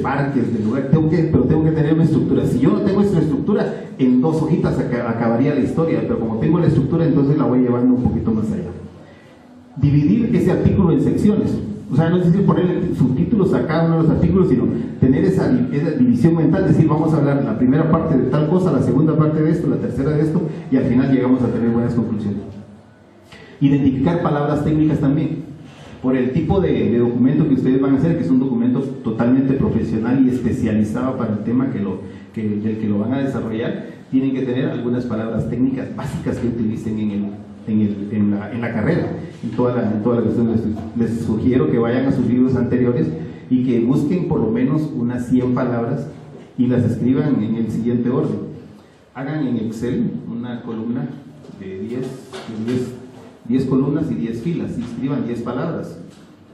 parques, de lugar, pero tengo que tener una estructura. Si yo no tengo esta estructura, en 2 hojitas acabaría la historia, pero como tengo la estructura, entonces la voy llevando un poquito más allá. Dividir ese artículo en secciones. O sea, no es decir poner subtítulos a cada uno de los artículos, sino tener esa división mental, decir, vamos a hablar la primera parte de tal cosa, la segunda parte de esto, la tercera de esto, y al final llegamos a tener buenas conclusiones. Identificar palabras técnicas también, por el tipo de documento que ustedes van a hacer, que es un documento totalmente profesional y especializado para el tema del que lo van a desarrollar, tienen que tener algunas palabras técnicas básicas que utilicen en la carrera, en toda la cuestión. Les sugiero que vayan a sus libros anteriores y que busquen por lo menos unas 100 palabras y las escriban en el siguiente orden. Hagan en Excel una columna de 10 columnas y 10 filas y escriban 10 palabras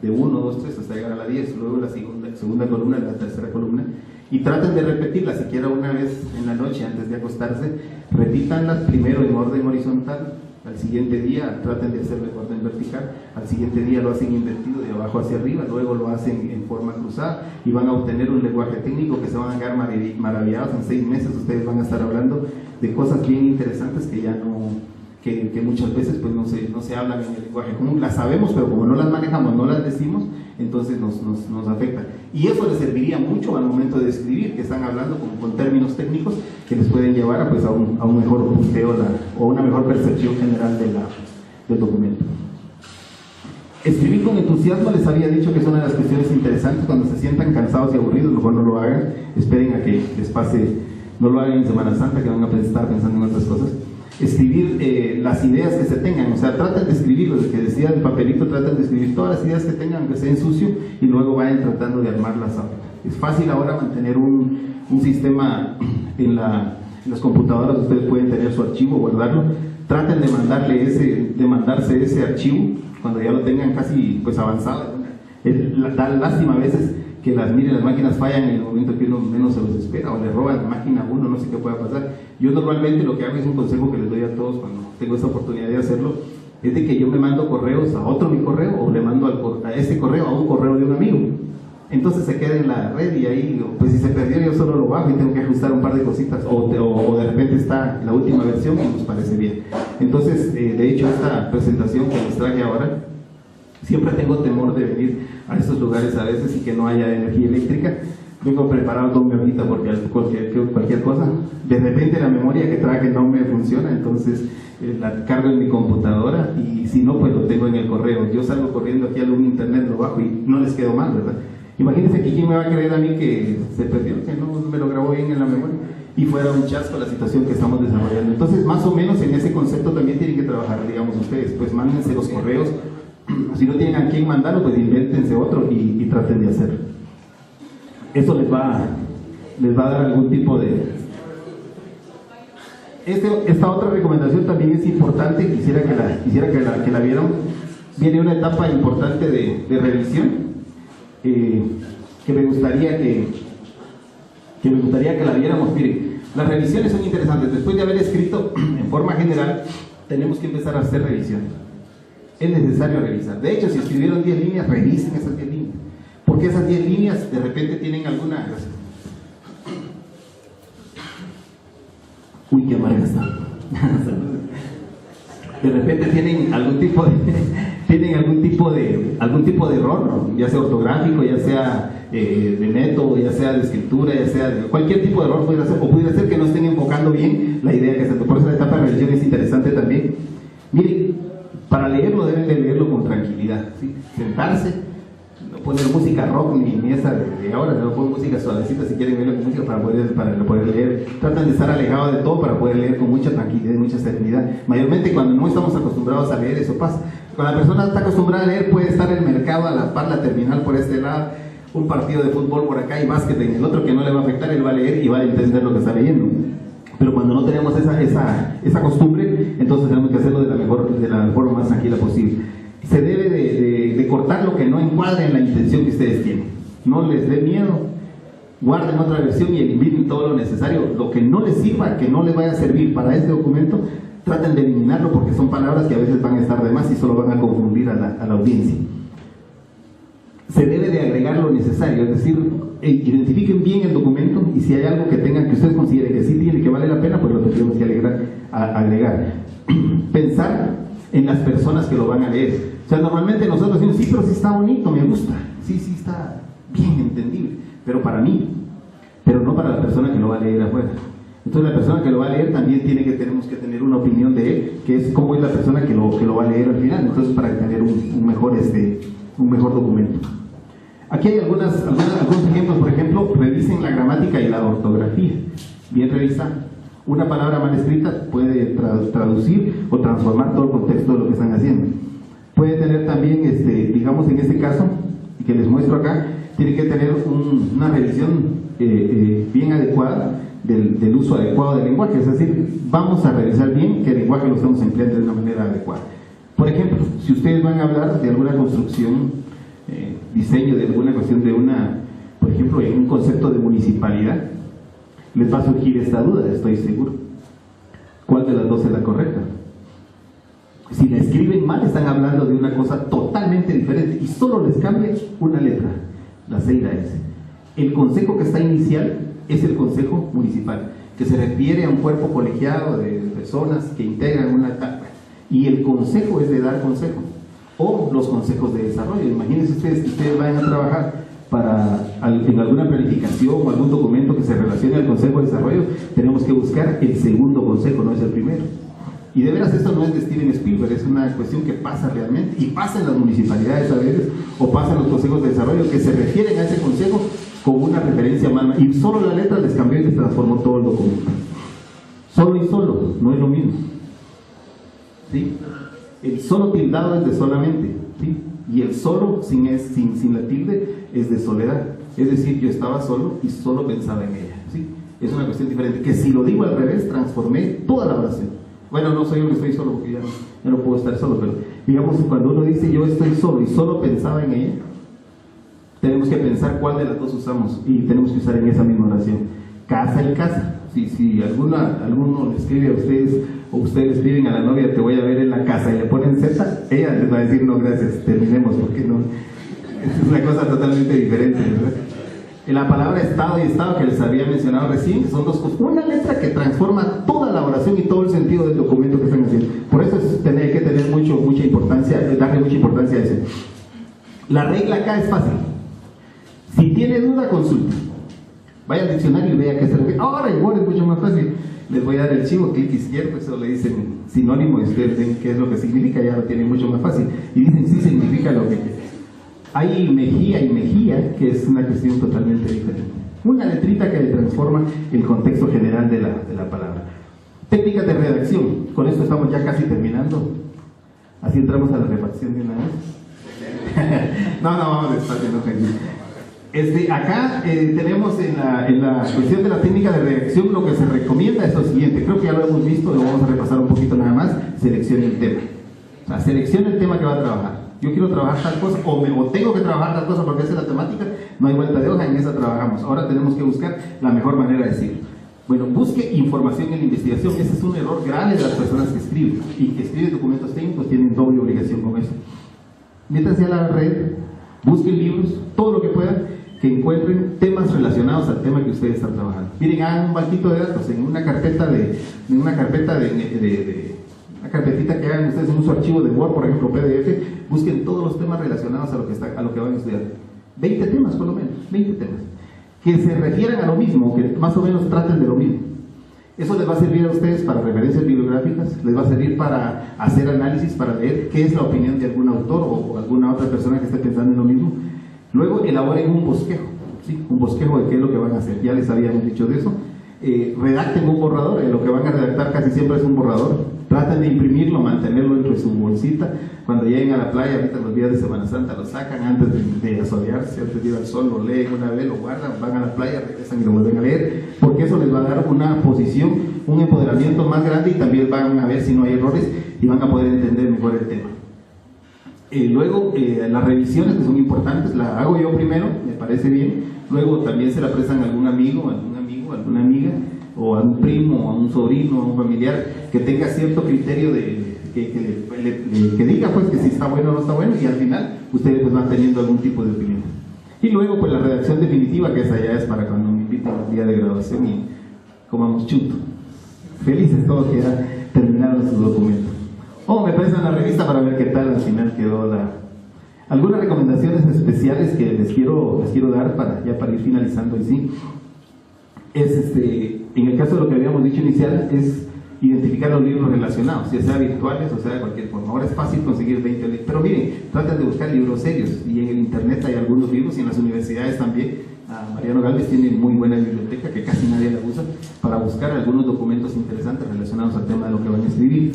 de 1, 2, 3 hasta llegar a la 10, luego la segunda columna, la tercera columna, y traten de repetirlas siquiera una vez en la noche antes de acostarse. Repítanlas primero en orden horizontal, al siguiente día traten de hacerlo en orden vertical, al siguiente día lo hacen invertido de abajo hacia arriba, luego lo hacen en forma cruzada y van a obtener un lenguaje técnico que se van a quedar maravillados. En 6 meses ustedes van a estar hablando de cosas bien interesantes que ya no, que muchas veces pues no se hablan en el lenguaje común. Las sabemos, pero como no las manejamos, no las decimos, entonces nos afecta. Y eso les serviría mucho al momento de escribir, que están hablando con términos técnicos que les pueden llevar a, pues, a un mejor punteo o una mejor percepción general del documento. Escribir con entusiasmo, les había dicho que es una de las cuestiones interesantes. Cuando se sientan cansados y aburridos, mejor no lo hagan, esperen a que les pase, no lo hagan en Semana Santa, que van a estar pensando en otras cosas. Escribir las ideas que se tengan, o sea, traten de escribir, lo que decía el papelito, traten de escribir todas las ideas que tengan, aunque sea en sucio, y luego vayan tratando de armarlas ahora. Es fácil ahora mantener un sistema en las computadoras, ustedes pueden tener su archivo, guardarlo, traten de mandarse ese archivo cuando ya lo tengan casi pues avanzado. Da lástima a veces que las máquinas fallan en el momento que uno menos se los espera, o le roban la máquina a uno, no sé qué pueda pasar. Yo normalmente lo que hago es un consejo que les doy a todos cuando tengo esta oportunidad de hacerlo, es de que yo me mando correos a otro mi correo, o le mando a ese correo a un correo de un amigo. Entonces se queda en la red y ahí, pues si se perdió yo solo lo bajo y tengo que ajustar un par de cositas, o de repente está la última versión y nos parece bien. Entonces, de hecho, esta presentación que les traje ahora, siempre tengo temor de venir a estos lugares a veces y que no haya energía eléctrica. Vengo preparado con mi ahorita porque cualquier cosa. De repente la memoria que traje no me funciona, entonces la cargo en mi computadora, y si no, pues lo tengo en el correo. Yo salgo corriendo aquí a algún internet, lo bajo y no les quedo mal, ¿verdad? Imagínense que quién me va a creer a mí que se perdió, que no me lo grabó bien en la memoria y fuera un chasco la situación que estamos desarrollando. Entonces, más o menos en ese concepto también tienen que trabajar, digamos ustedes, pues mándense los correos. Si no tienen a quién mandarlo, pues invéntense otro y traten de hacerlo. Eso les va a dar algún tipo de... Esta otra recomendación también es importante, quisiera que la vieran. Viene una etapa importante de revisión que me gustaría que la viéramos. Miren, las revisiones son interesantes. Después de haber escrito en forma general, tenemos que empezar a hacer revisión. Es necesario revisar. De hecho, si escribieron 10 líneas, revisen esas 10 líneas. Porque esas 10 líneas de repente tienen alguna... Uy, qué amarga está. De repente tienen algún tipo de error, ¿no? Ya sea ortográfico, ya sea de método, ya sea de escritura, ya sea de cualquier tipo de error pudiera ser, o pudiera ser que no estén enfocando bien la idea que se... Por eso la etapa de revisión es interesante también. Miren, para leerlo deben de leerlo con tranquilidad, ¿sí? Sentarse, no poner música rock ni esa de ahora, no poner música suavecita si quieren leerlo con música para poder leer. Tratan de estar alejados de todo para poder leer con mucha tranquilidad y mucha serenidad. Mayormente cuando no estamos acostumbrados a leer, eso pasa. Cuando la persona está acostumbrada a leer, puede estar el mercado a la par, la terminal por este lado, un partido de fútbol por acá y básquet en el otro, que no le va a afectar, él va a leer y va a entender lo que está leyendo. Pero cuando no tenemos esa costumbre, entonces tenemos que hacerlo de la forma más tranquila posible. Se debe de cortar lo que no encuadre en la intención que ustedes tienen. No les dé miedo, guarden otra versión y eliminen todo lo necesario. Lo que no les sirva, que no les vaya a servir para este documento, traten de eliminarlo, porque son palabras que a veces van a estar de más y solo van a confundir a la audiencia. Se debe de agregar lo necesario, es decir, identifiquen bien el documento y si hay algo que tengan que ustedes consideren que sí tiene, que vale la pena, pues lo tendremos que agregar. Pensar en las personas que lo van a leer. O sea, normalmente nosotros decimos, sí, pero sí está bonito, me gusta, sí está bien entendible, pero para mí, pero no para la persona que lo va a leer afuera. Entonces la persona que lo va a leer también tenemos que tener una opinión de él, que es cómo es la persona que lo va a leer al final, entonces para tener un mejor documento. Aquí hay algunos ejemplos. Por ejemplo, revisen la gramática y la ortografía. Bien revisada. Una palabra mal escrita puede traducir o transformar todo el contexto de lo que están haciendo. Puede tener también, digamos en este caso, que les muestro acá, tiene que tener una revisión bien adecuada del uso adecuado del lenguaje. Es decir, vamos a revisar bien que el lenguaje lo estamos empleando de una manera adecuada. Por ejemplo, si ustedes van a hablar de alguna construcción, diseño de alguna cuestión por por ejemplo, en un concepto de municipalidad, les va a surgir esta duda, estoy seguro. ¿Cuál de las dos es la correcta? Si la escriben mal, están hablando de una cosa totalmente diferente y solo les cambia una letra, la C y la S. El consejo que está inicial es el consejo municipal, que se refiere a un cuerpo colegiado de personas que integran una etapa. Y el consejo es de dar consejo, o los consejos de desarrollo. Imagínense ustedes que ustedes vayan a trabajar en alguna planificación o algún documento que se relacione al consejo de desarrollo, tenemos que buscar el segundo consejo, no es el primero. Y de veras esto no es de Steven Spielberg, es una cuestión que pasa realmente, y pasa en las municipalidades a veces, o pasa en los consejos de desarrollo, que se refieren a ese consejo con una referencia mal, y solo la letra les cambió y les transformó todo el documento. Solo y solo, no es lo mismo. ¿Sí? El solo tildado es de solamente, ¿sí? Y el solo sin la tilde es de soledad. Es decir, yo estaba solo y solo pensaba en ella, ¿sí? Es una cuestión diferente, que si lo digo al revés, transformé toda la oración. Bueno, no soy yo que estoy solo porque ya no puedo estar solo, pero digamos, cuando uno dice yo estoy solo y solo pensaba en ella, tenemos que pensar cuál de las dos usamos y tenemos que usar en esa misma oración. Casa y casa. Si alguno le escribe a ustedes o ustedes le escriben a la novia, te voy a ver en la casa, y le ponen Z, ella les va a decir no gracias, terminemos, porque no. Es una cosa totalmente diferente, ¿verdad? La palabra estado y estado que les había mencionado recién, son dos cosas. Una letra que transforma toda la oración y todo el sentido del documento que están haciendo. Por eso hay que tener mucha importancia, darle mucha importancia a eso. La regla acá es fácil. Si tiene duda, consulta. Vaya al diccionario y vea qué se refiere. Ahora igual es mucho más fácil. Les voy a dar el chivo, clic izquierdo, eso le dicen sinónimo, y ustedes ven qué es lo que significa, ya lo tienen mucho más fácil. Y dicen sí significa lo que quiere. Hay Mejía y Mejía, que es una cuestión totalmente diferente. Una letrita que le transforma el contexto general de la palabra. Técnicas de redacción. Con esto estamos ya casi terminando. Así entramos a la refacción de una vez. No, vamos despacio, no gente. Acá tenemos en la cuestión de la técnica de redacción, lo que se recomienda es lo siguiente. Creo que ya lo hemos visto, lo vamos a repasar un poquito nada más. Seleccione el tema. O sea, seleccione el tema que va a trabajar. Yo quiero trabajar tal cosa, o tengo que trabajar tal cosa porque esa es la temática, no hay vuelta de hoja, en esa trabajamos. Ahora tenemos que buscar la mejor manera de decirlo. Bueno, busque información en la investigación. Ese es un error grave de las personas que escriben, y que escriben documentos técnicos tienen doble obligación con eso. Métanse a la red, busquen libros, todo lo que puedan, que encuentren temas relacionados al tema que ustedes están trabajando. Miren, hagan un banquito de datos en una carpetita que hagan ustedes en su archivo de Word, por ejemplo, PDF, busquen todos los temas relacionados a lo que van a estudiar. 20 temas por lo menos, 20 temas, que se refieran a lo mismo, que más o menos traten de lo mismo. Eso les va a servir a ustedes para referencias bibliográficas, les va a servir para hacer análisis, para leer qué es la opinión de algún autor o alguna otra persona que esté pensando en lo mismo. Luego elaboren un bosquejo, ¿sí? Un bosquejo de qué es lo que van a hacer, ya les habíamos dicho de eso. Redacten un borrador, lo que van a redactar casi siempre es un borrador. Traten de imprimirlo, mantenerlo dentro de su bolsita. Cuando lleguen a la playa, ahorita los días de Semana Santa, lo sacan antes de asolearse, antes de ir al sol, lo leen una vez, lo guardan, van a la playa, regresan y lo vuelven a leer, porque eso les va a dar una posición, un empoderamiento más grande, y también van a ver si no hay errores y van a poder entender mejor el tema. Luego, las revisiones, que son importantes, las hago yo primero, me parece bien. Luego también se la prestan a algún amigo, alguna amiga, o a un primo, a un sobrino, a un familiar que tenga cierto criterio que diga pues que si está bueno o no está bueno, y al final ustedes pues van teniendo algún tipo de opinión. Y luego pues la redacción definitiva, que esa ya es para cuando me inviten al día de graduación y comamos chuto. Felices todos que ya terminaron sus documentos. O me prestan la revista para ver qué tal al final quedó algunas recomendaciones especiales que les quiero dar para ir finalizando y sí. En el caso de lo que habíamos dicho inicial, es identificar los libros relacionados, ya sea virtuales o sea de cualquier forma. Ahora es fácil conseguir 20 libros, pero miren, traten de buscar libros serios, y en el internet hay algunos libros, y en las universidades también. Mariano Gálvez tiene muy buena biblioteca que casi nadie la usa, para buscar algunos documentos interesantes relacionados al tema de lo que van a escribir.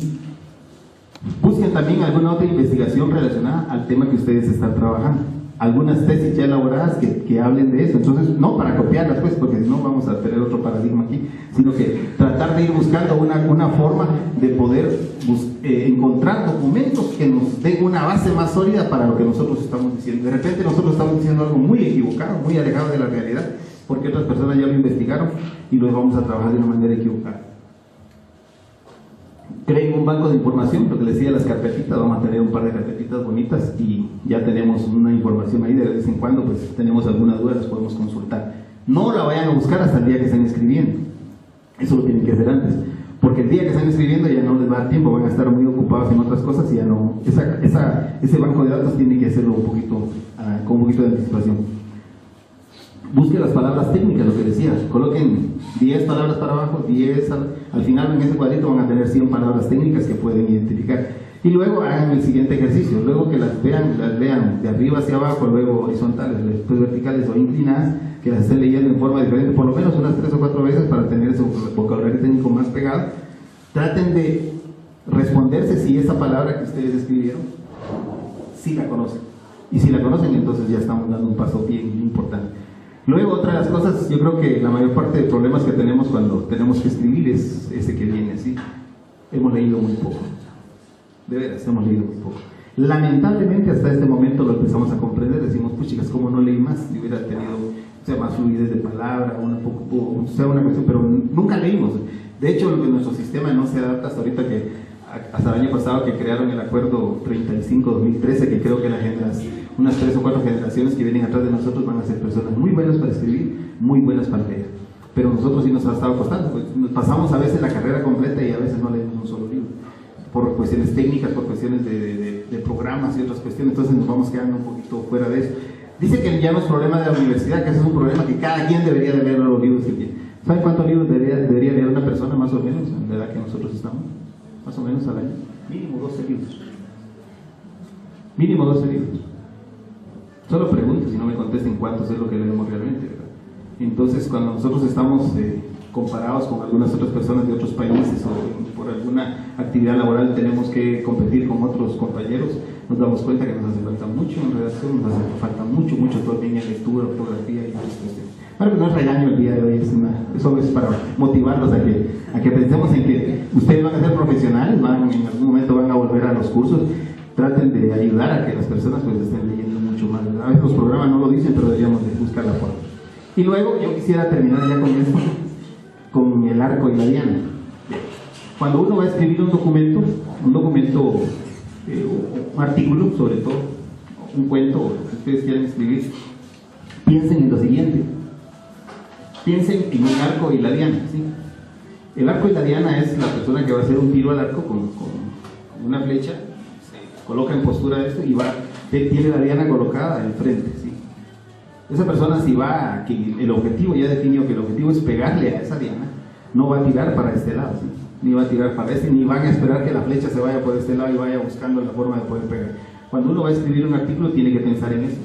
Busquen también alguna otra investigación relacionada al tema que ustedes están trabajando. algunas tesis ya elaboradas que hablen de eso. Entonces, no para copiarlas, pues, porque si no vamos a tener otro paradigma aquí, sino que tratar de ir buscando una forma de poder encontrar documentos que nos den una base más sólida para lo que nosotros estamos diciendo. De repente nosotros estamos diciendo algo muy equivocado, muy alejado de la realidad, porque otras personas ya lo investigaron y lo vamos a trabajar de una manera equivocada. Creen un banco de información, lo que les decía, las carpetitas, vamos a tener un par de carpetitas bonitas y ya tenemos una información ahí, de vez en cuando pues tenemos alguna duda, las podemos consultar. No la vayan a buscar hasta el día que estén escribiendo, eso lo tienen que hacer antes, porque el día que estén escribiendo ya no les va a dar tiempo, van a estar muy ocupados en otras cosas y ya no, ese banco de datos tiene que hacerlo con un poquito de anticipación. Busque las palabras técnicas, lo que decía, coloquen 10 palabras para abajo, 10 al final en ese cuadrito van a tener 100 palabras técnicas que pueden identificar. Y luego hagan el siguiente ejercicio, luego que las lean de arriba hacia abajo, luego horizontales, después verticales o inclinadas, que las estén leyendo en forma diferente, por lo menos unas 3 o 4 veces para tener su vocabulario técnico más pegado. Traten de responderse si esa palabra que ustedes escribieron, si la conocen. Y si la conocen, entonces ya estamos dando un paso bien importante. Luego, otra de las cosas, yo creo que la mayor parte de problemas que tenemos cuando tenemos que escribir es ese que viene así. Hemos leído muy poco. De veras, hemos leído muy poco. Lamentablemente, hasta este momento lo empezamos a comprender. Decimos, pues chicas, ¿cómo no leí más? Si hubiera tenido más fluidez de palabra, una cuestión, pero nunca leímos. De hecho, lo que nuestro sistema no se adapta hasta ahorita, hasta el año pasado que crearon el acuerdo 35-2013, que creo que unas 3 o 4 generaciones que vienen atrás de nosotros van a ser personas muy buenas para escribir, muy buenas para leer. Pero nosotros sí nos ha estado costando, pues nos pasamos a veces la carrera completa y a veces no leemos un solo libro, por cuestiones técnicas, por cuestiones de programas y otras cuestiones, entonces nos vamos quedando un poquito fuera de eso. Dice que ya no es problema de la universidad, que ese es un problema que cada quien debería de leer los libros que tiene. ¿Saben cuántos libros debería leer una persona más o menos en la edad que nosotros estamos? Más o menos al año. Mínimo 12 libros. Mínimo 12 libros. Solo pregunto, si no me contesten cuántos es lo que leemos realmente, ¿verdad? Entonces, cuando nosotros estamos comparados con algunas otras personas de otros países o por alguna actividad laboral tenemos que competir con otros compañeros, nos damos cuenta que nos hace falta mucho en redacción, nos hace falta mucho también en lectura, ortografía y otras cuestiones. Bueno, no es regaño el día de hoy, eso es para motivarlos a que pensemos en que ustedes van a ser profesionales, en algún momento van a volver a los cursos. Traten de ayudar a que las personas pues estén leyendo mucho más. A veces los programas no lo dicen, pero deberíamos de buscar la forma. Y luego yo quisiera terminar ya con esto, con el arco y la diana. Cuando uno va a escribir un documento, un artículo sobre todo, un cuento, o lo que ustedes quieran escribir, piensen en lo siguiente. Piensen en el arco y la diana, ¿sí? El arco y la diana es la persona que va a hacer un tiro al arco con una flecha, se coloca en postura de esto y tiene la diana colocada enfrente, ¿sí? Esa persona, si va, que el objetivo ya definió que el objetivo es pegarle a esa diana, no va a tirar para este lado, ¿sí? Ni va a tirar para este, ni van a esperar que la flecha se vaya por este lado y vaya buscando la forma de poder pegar. Cuando uno va a escribir un artículo tiene que pensar en eso,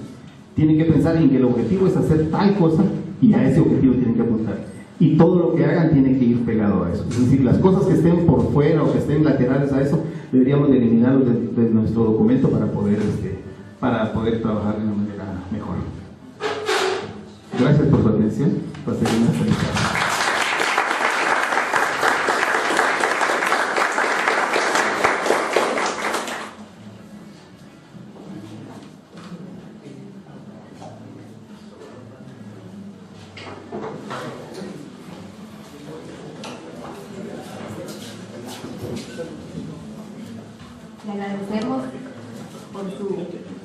tiene que pensar en que el objetivo es hacer tal cosa y a ese objetivo tienen que apuntar. Y todo lo que hagan tiene que ir pegado a eso. Es decir, las cosas que estén por fuera o que estén laterales a eso, deberíamos de eliminarlos de nuestro documento para poder trabajar de una manera mejor. Gracias por su atención. Pasen una feliz tarde. Le agradecemos por su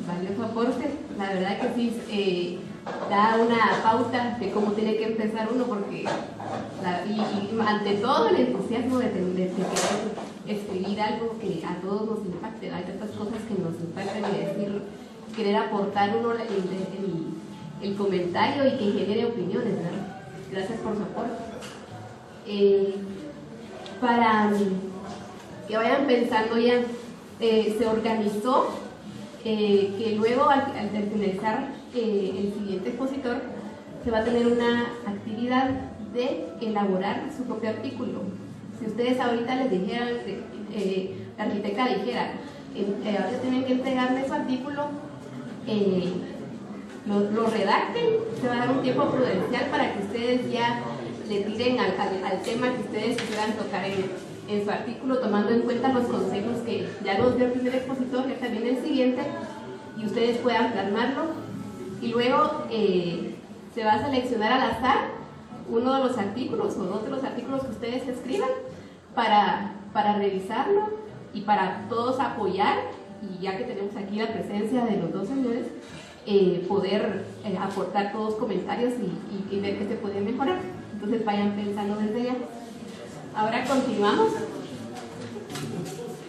valioso aporte. La verdad que sí da una pauta de cómo tiene que empezar uno, porque y ante todo el entusiasmo de querer escribir algo que a todos nos impacte. Hay tantas cosas que nos impactan y querer aportar uno el comentario y que genere opiniones, ¿verdad? Gracias por su aporte. Para que vayan pensando ya, se organizó que luego al finalizar el siguiente expositor se va a tener una actividad de elaborar su propio artículo. Si ustedes ahorita les dijeran, la arquitecta dijera, ahora tienen que entregarme su artículo lo redacten, se va a dar un tiempo prudencial para que ustedes ya le tiren al tema que ustedes quisieran tocar en su artículo, tomando en cuenta los consejos que ya nos dio el primer expositor, que también el siguiente, y ustedes puedan plasmarlo. Y luego se va a seleccionar al azar uno de los artículos o dos de los artículos que ustedes escriban para revisarlo y para todos apoyar, y ya que tenemos aquí la presencia de los dos señores, poder aportar todos comentarios y ver qué se puede mejorar. Entonces vayan pensando desde ya. Ahora continuamos.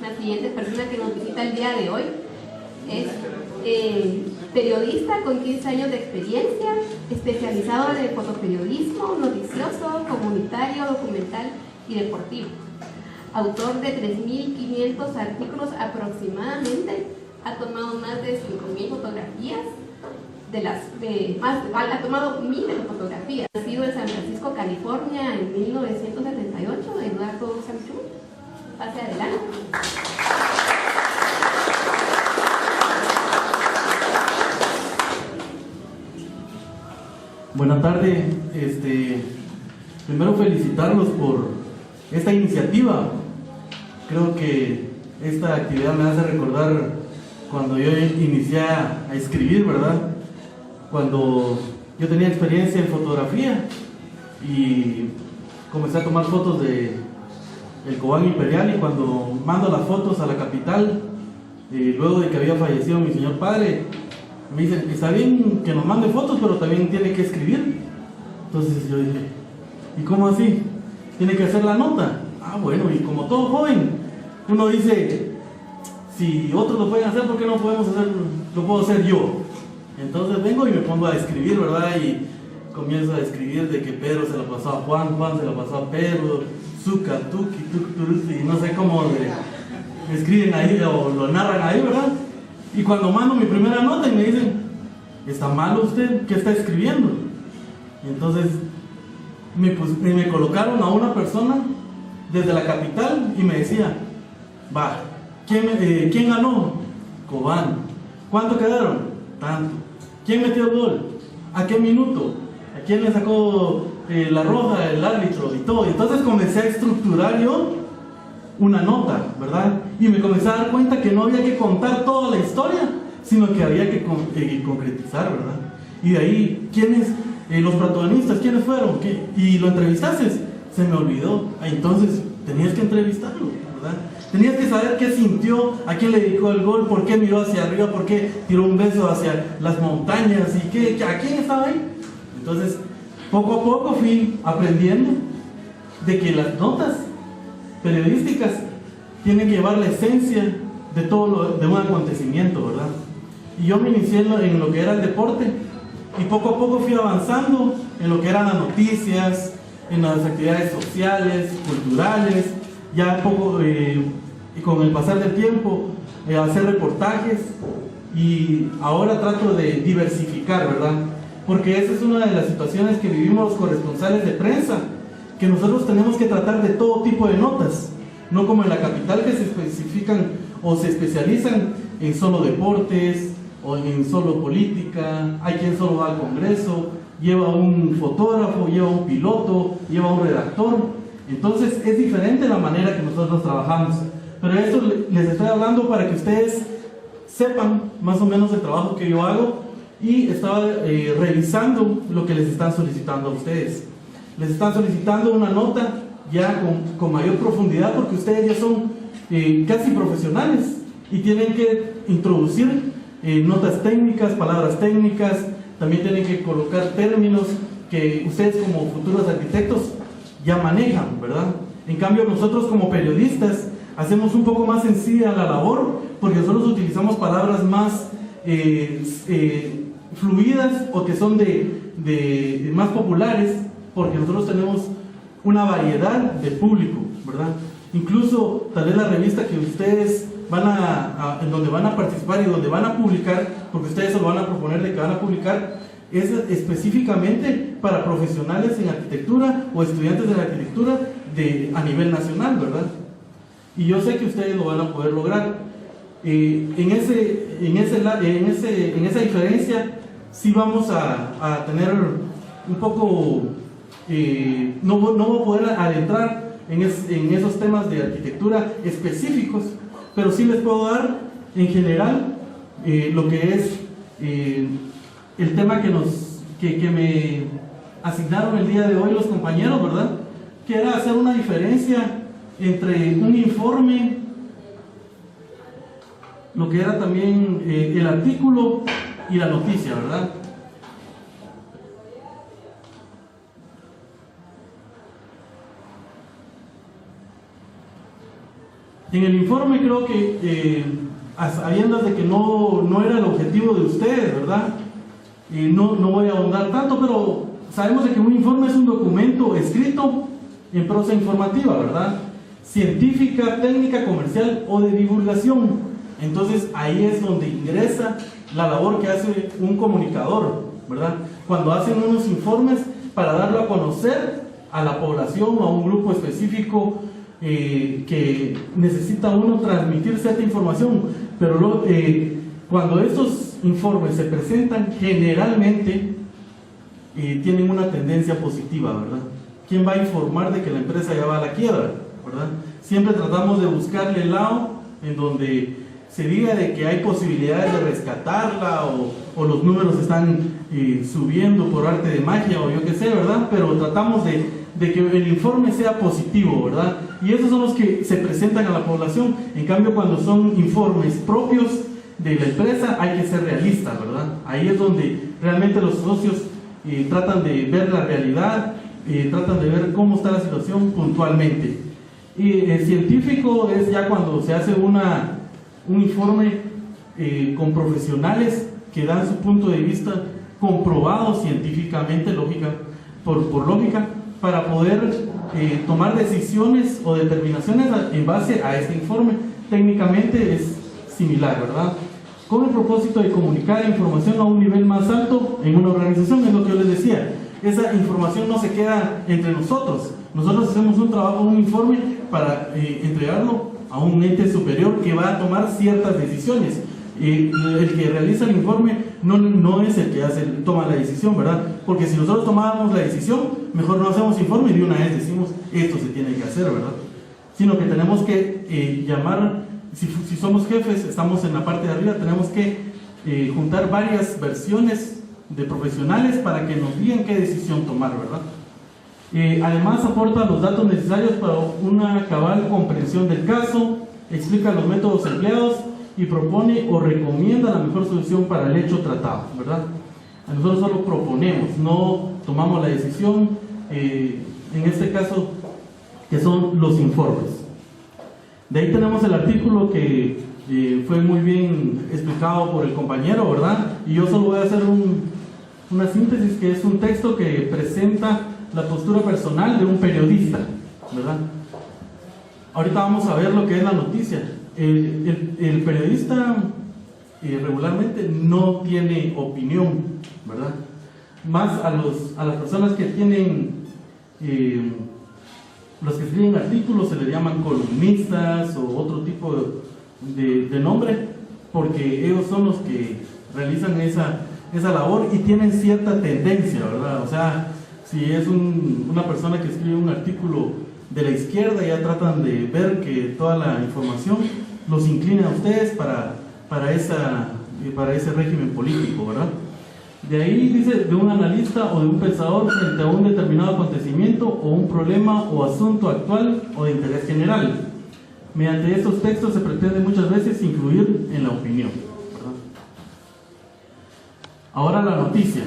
La siguiente persona que nos visita el día de hoy es periodista con 15 años de experiencia, especializado en el fotoperiodismo, noticioso, comunitario, documental y deportivo. Autor de 3.500 artículos aproximadamente, ha tomado más de 5.000 fotografías, ha tomado miles de fotografías. Nacido en San Francisco, California, en 1978, Eduardo Sanchú. Pase adelante. Buenas tardes. Primero felicitarlos por esta iniciativa. Creo que esta actividad me hace recordar cuando yo inicié a escribir, ¿verdad? Cuando yo tenía experiencia en fotografía y comencé a tomar fotos del Cobán Imperial, y cuando mando las fotos a la capital, luego de que había fallecido mi señor padre, me dicen, está bien que nos mande fotos, pero también tiene que escribir. Entonces yo dije, ¿y cómo así? ¿Tiene que hacer la nota? Ah, bueno, y como todo joven, uno dice, si otros lo pueden hacer, ¿por qué no podemos hacer, lo puedo hacer yo? Entonces vengo y me pongo a escribir, ¿verdad? Y comienzo a escribir de que Pedro se la pasó a Juan, Juan se la pasó a Pedro, Zuca, Tuki, Tuki, y no sé cómo escriben ahí o lo narran ahí, ¿verdad? Y cuando mando mi primera nota y me dicen, ¿está malo usted? ¿Qué está escribiendo? Y entonces me colocaron a una persona desde la capital y me decía, va, ¿quién ganó? Cobán. ¿Cuánto quedaron? Tanto. ¿Quién metió el gol? ¿A qué minuto? ¿A quién le sacó la roja, el árbitro y todo? Entonces comencé a estructurar yo una nota, ¿verdad? Y me comencé a dar cuenta que no había que contar toda la historia, sino que había que concretizar, ¿verdad? Y de ahí, ¿quiénes? Los protagonistas, ¿quiénes fueron? ¿Y lo entrevistaste? Se me olvidó. Entonces, tenías que entrevistarlo, ¿verdad? Tenías que saber qué sintió, a quién le dedicó el gol, por qué miró hacia arriba, por qué tiró un beso hacia las montañas y a quién estaba ahí. Entonces, poco a poco fui aprendiendo de que las notas periodísticas tienen que llevar la esencia de todo de un acontecimiento, ¿verdad? Y yo me inicié en lo que era el deporte y poco a poco fui avanzando en lo que eran las noticias, en las actividades sociales, culturales, ya poco y con el pasar del tiempo hacer reportajes, y ahora trato de diversificar, ¿verdad? Porque esa es una de las situaciones que vivimos los corresponsales de prensa, que nosotros tenemos que tratar de todo tipo de notas, no como en la capital, que se especifican o se especializan en solo deportes o en solo política. Hay quien solo va al Congreso, lleva un fotógrafo, lleva un piloto, lleva un redactor. Entonces es diferente la manera que nosotros trabajamos, pero esto les estoy hablando para que ustedes sepan más o menos el trabajo que yo hago, y estaba revisando lo que les están solicitando a ustedes. Les están solicitando una nota ya con mayor profundidad, porque ustedes ya son casi profesionales y tienen que introducir notas técnicas, palabras técnicas, también tienen que colocar términos que ustedes como futuros arquitectos ya manejan, ¿verdad? En cambio, nosotros como periodistas hacemos un poco más sencilla la labor, porque nosotros utilizamos palabras más fluidas, o que son más populares, porque nosotros tenemos una variedad de público, ¿verdad? Incluso tal vez la revista que ustedes en donde van a participar y donde van a publicar, porque ustedes se lo van a proponer de que van a publicar, es específicamente para profesionales en arquitectura o estudiantes de la arquitectura a nivel nacional, ¿verdad? Y yo sé que ustedes lo van a poder lograr. En esa diferencia sí vamos a tener un poco, no voy a poder adentrar en esos temas de arquitectura específicos, pero sí les puedo dar en general lo que es el tema que me asignaron el día de hoy los compañeros, ¿verdad? Que era hacer una diferencia entre un informe, lo que era también el artículo y la noticia, ¿verdad? En el informe creo que, a sabiendas de que no era el objetivo de ustedes, ¿verdad? No voy a ahondar tanto, pero sabemos de que un informe es un documento escrito en prosa informativa, ¿verdad? Científica, técnica, comercial o de divulgación. Entonces ahí es donde ingresa la labor que hace un comunicador, ¿verdad? Cuando hacen unos informes para darlo a conocer a la población o a un grupo específico que necesita uno transmitir cierta información, pero cuando estos informes se presentan generalmente tienen una tendencia positiva, ¿verdad? ¿Quién va a informar de que la empresa ya va a la quiebra, ¿verdad? Siempre tratamos de buscarle el lado en donde se diga de que hay posibilidades de rescatarla o los números están subiendo por arte de magia o yo qué sé, ¿verdad? Pero tratamos de que el informe sea positivo, ¿verdad? Y esos son los que se presentan a la población. En cambio, cuando son informes propios de la empresa, hay que ser realistas, ¿verdad? Ahí es donde realmente los socios tratan de ver la realidad, tratan de ver cómo está la situación puntualmente. Y el científico es ya cuando se hace un informe con profesionales que dan su punto de vista comprobado científicamente, por lógica, para poder tomar decisiones o determinaciones en base a este informe. Técnicamente es similar, ¿verdad? Con el propósito de comunicar información a un nivel más alto en una organización, es lo que yo les decía. Esa información no se queda entre nosotros. Nosotros hacemos un trabajo, un informe para entregarlo a un ente superior que va a tomar ciertas decisiones. El que realiza el informe no es el que toma la decisión, ¿verdad? Porque si nosotros tomáramos la decisión, mejor no hacemos informe y de una vez decimos esto se tiene que hacer, ¿verdad? Sino que tenemos que llamar, si somos jefes, estamos en la parte de arriba, tenemos que juntar varias versiones de profesionales para que nos digan qué decisión tomar, ¿verdad? Además aporta los datos necesarios para una cabal comprensión del caso, explica los métodos empleados y propone o recomienda la mejor solución para el hecho tratado, ¿verdad? Nosotros solo proponemos, no tomamos la decisión, en este caso, que son los informes. De ahí tenemos el artículo que fue muy bien explicado por el compañero, ¿verdad? Y yo solo voy a hacer una síntesis, que es un texto que presenta la postura personal de un periodista, ¿verdad? Ahorita vamos a ver lo que es la noticia. El periodista regularmente no tiene opinión, ¿verdad? Más a las personas que tienen, los que escriben artículos se les llaman columnistas o otro tipo de nombre, porque ellos son los que realizan esa labor y tienen cierta tendencia, ¿verdad? O sea, si es una persona que escribe un artículo de la izquierda, ya tratan de ver que toda la información los inclina a ustedes para ese régimen político, ¿verdad? De ahí dice, de un analista o de un pensador frente a un determinado acontecimiento o un problema o asunto actual o de interés general. Mediante estos textos se pretende muchas veces influir en la opinión, ¿verdad? Ahora la noticia.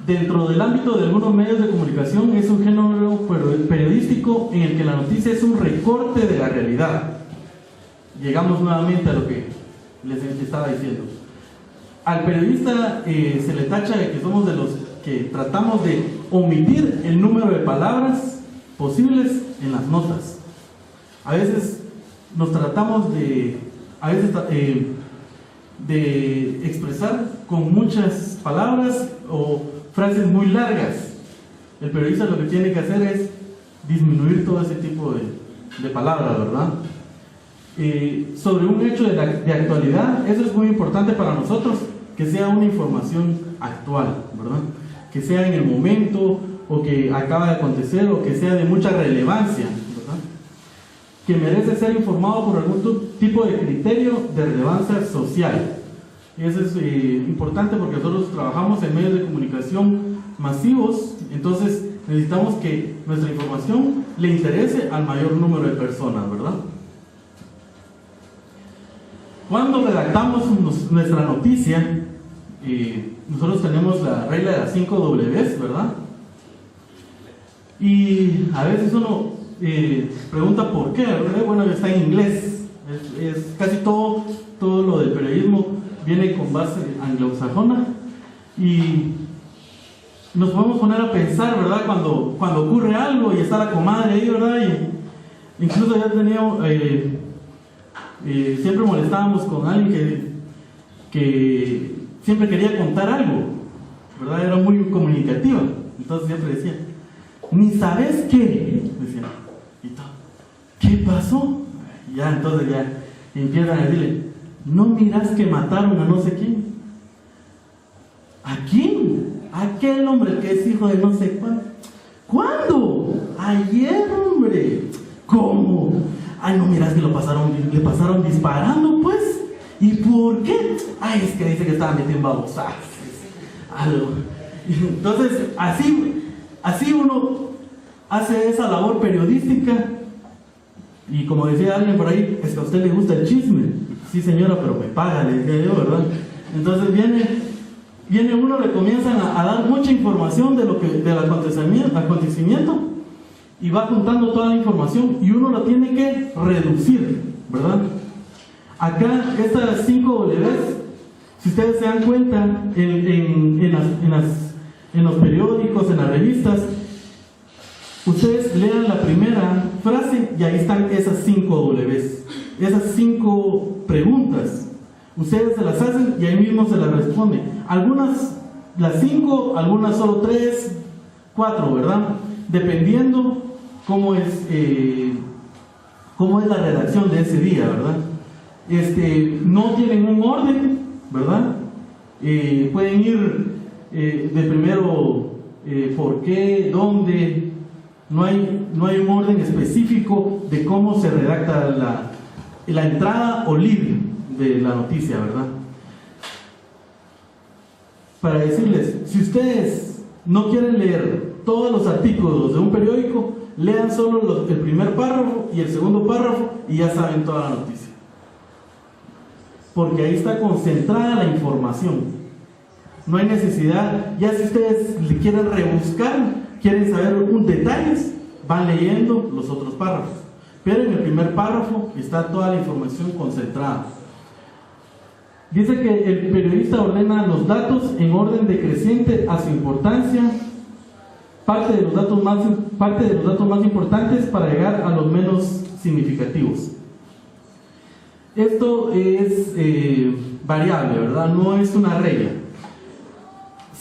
Dentro del ámbito de algunos medios de comunicación es un género periodístico en el que la noticia es un recorte de la realidad. Llegamos nuevamente a lo que les estaba diciendo. Al periodista se le tacha de que somos de los que tratamos de omitir el número de palabras posibles en las notas. A veces nos tratamos de expresar con muchas palabras o frases muy largas. El periodista lo que tiene que hacer es disminuir todo ese tipo de palabras, ¿verdad? Sobre un hecho de actualidad, eso es muy importante para nosotros, que sea una información actual, ¿verdad? Que sea en el momento, o que acaba de acontecer, o que sea de mucha relevancia, ¿verdad? Que merece ser informado por algún tipo de criterio de relevancia social. Y eso es importante porque nosotros trabajamos en medios de comunicación masivos, entonces necesitamos que nuestra información le interese al mayor número de personas, ¿verdad? Cuando redactamos nuestra noticia, nosotros tenemos la regla de las 5 Ws, ¿verdad? Y a veces uno pregunta por qué, ¿verdad? Bueno, está en inglés, es casi todo lo del periodismo viene con base anglosajona, y nos podemos poner a pensar, ¿verdad? Cuando ocurre algo y está la comadre ahí, ¿verdad? Y incluso ya teníamos, siempre molestábamos con alguien que siempre quería contar algo, ¿verdad? Era muy comunicativa, entonces siempre decía, ni sabes qué, decía, y todo, ¿qué pasó? Y ya, entonces ya empiezan a decirle, ¿no miras que mataron a no sé quién? ¿A quién? Aquel hombre que es hijo de no sé cuánto. ¿Cuándo? Ayer, hombre. ¿Cómo? Ay, no miras que le pasaron disparando, pues. ¿Y por qué? Ay, es que dice que estaba metido en babosadas. Algo. Entonces, así uno hace esa labor periodística. Y como decía alguien por ahí, es que a usted le gusta el chisme. Sí, señora, pero me paga, le decía yo, ¿verdad? Entonces viene uno, le comienzan a dar mucha información del acontecimiento, y va juntando toda la información y uno lo tiene que reducir, ¿verdad? Acá, estas 5 Ws, si ustedes se dan cuenta, en los periódicos, en las revistas, ustedes lean la primera frase y ahí están esas 5 Ws, esas 5 preguntas. Ustedes se las hacen y ahí mismo se las responden. Algunas las 5, algunas solo 3, 4, ¿verdad? Dependiendo cómo es la redacción de ese día, ¿verdad? No tienen un orden, ¿verdad? Pueden ir de primero por qué, dónde. No hay un orden específico de cómo se redacta la entrada o lead de la noticia, ¿verdad? Para decirles, si ustedes no quieren leer todos los artículos de un periódico, lean solo el primer párrafo y el segundo párrafo y ya saben toda la noticia. Porque ahí está concentrada la información. No hay necesidad, ya si ustedes le quieren rebuscar, quieren saber detalles, van leyendo los otros párrafos. Pero en el primer párrafo está toda la información concentrada. Dice que el periodista ordena los datos en orden decreciente a su importancia, parte de los datos más importantes para llegar a los menos significativos. Esto es variable, ¿verdad? No es una regla.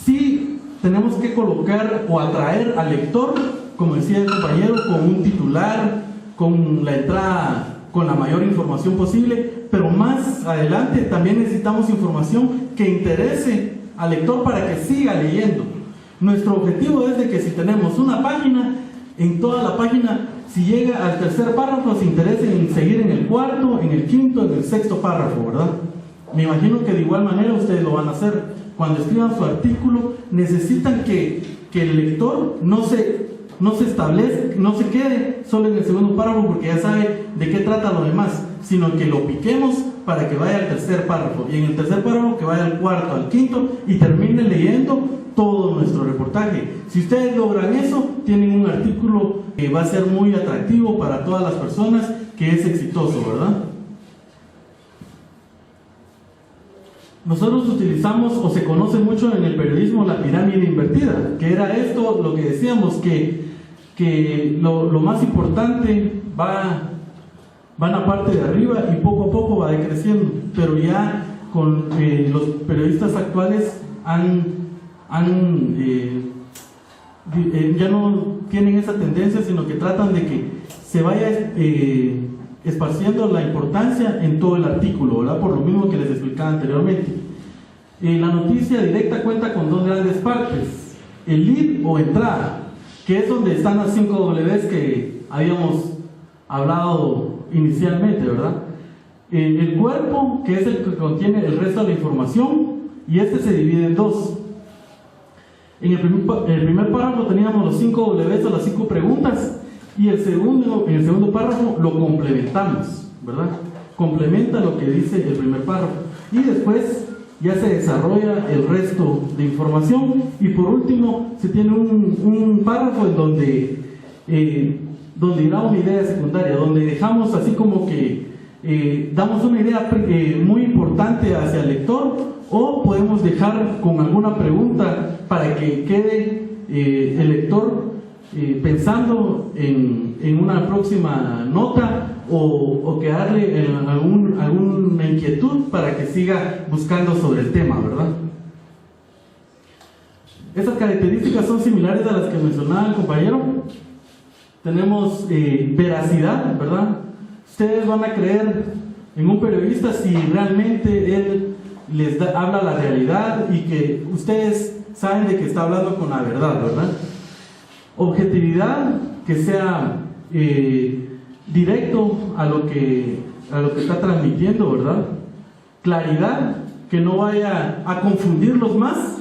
Sí tenemos que colocar o atraer al lector, como decía el compañero, con un titular, con la entrada con la mayor información posible, pero más adelante también necesitamos información que interese al lector para que siga leyendo. Nuestro objetivo es de que si tenemos una página, en toda la página, si llega al tercer párrafo, se interese en seguir en el cuarto, en el quinto, en el sexto párrafo, ¿verdad? Me imagino que de igual manera ustedes lo van a hacer. Cuando escriban su artículo, necesitan que el lector no se establezca, no se quede solo en el segundo párrafo porque ya sabe de qué trata lo demás, sino que lo piquemos para que vaya al tercer párrafo, y en el tercer párrafo que vaya al cuarto, al quinto, y termine leyendo todo nuestro reportaje. Si ustedes logran eso, tienen un artículo que va a ser muy atractivo para todas las personas, que es exitoso, ¿verdad? Nosotros utilizamos, o se conoce mucho en el periodismo, la pirámide invertida, que era esto, lo que decíamos, que lo más importante va en la parte de arriba y poco a poco va decreciendo, pero ya con los periodistas actuales ya no tienen esa tendencia, sino que tratan de que se vaya esparciendo la importancia en todo el artículo, ¿verdad? Por lo mismo que les explicaba anteriormente. La noticia directa cuenta con dos grandes partes: el lead o entrada, que es donde están las 5 Ws que habíamos hablado inicialmente, ¿verdad? El cuerpo, que es el que contiene el resto de la información, y este se divide en dos. En el primer párrafo teníamos los 5 Ws o las 5 preguntas, y en el segundo párrafo lo complementamos, ¿verdad? Complementa lo que dice el primer párrafo, y después ya se desarrolla el resto de información, y por último se tiene un párrafo en donde irá una idea secundaria, donde dejamos así como que damos una idea muy importante hacia el lector, o podemos dejar con alguna pregunta para que quede el lector pensando en una próxima nota, o que darle alguna inquietud para que siga buscando sobre el tema, ¿verdad? Estas características son similares a las que mencionaba el compañero. Tenemos veracidad, ¿verdad? Ustedes van a creer en un periodista si realmente él les habla la realidad y que ustedes saben de que está hablando con la verdad, ¿verdad? Objetividad, que sea directo a lo que está transmitiendo, ¿verdad? Claridad, que no vaya a confundirlos más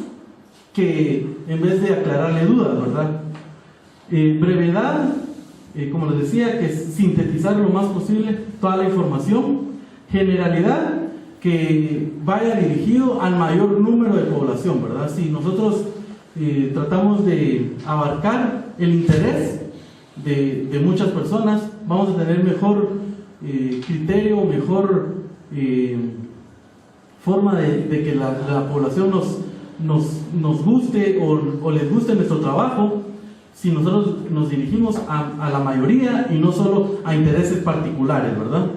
que en vez de aclararle dudas, ¿verdad? Brevedad, como les decía, que es sintetizar lo más posible toda la información. Generalidad, que vaya dirigido al mayor número de población, ¿verdad? Si nosotros tratamos de abarcar el interés de muchas personas, vamos a tener mejor criterio, mejor forma de que la población nos guste o les guste nuestro trabajo, si nosotros nos dirigimos a la mayoría y no solo a intereses particulares, ¿verdad?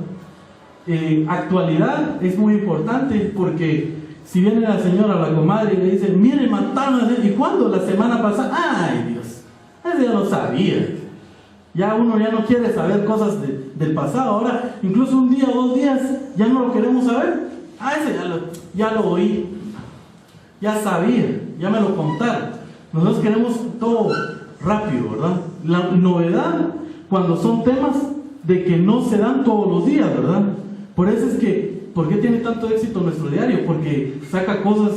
Actualidad es muy importante, porque si viene la señora, la comadre, y le dice: mire, mataron a... ¿Y cuándo? La semana pasada. ¡Ay, Dios! Ese ya lo sabía. Ya uno ya no quiere saber cosas del pasado. Ahora, incluso un día o 2 días, ya no lo queremos saber. Ese ya lo oí. Ya sabía, ya me lo contaron. Nosotros queremos todo rápido, ¿verdad? La novedad, cuando son temas de que no se dan todos los días, ¿verdad? Por eso es que, ¿por qué tiene tanto éxito nuestro diario? Porque saca cosas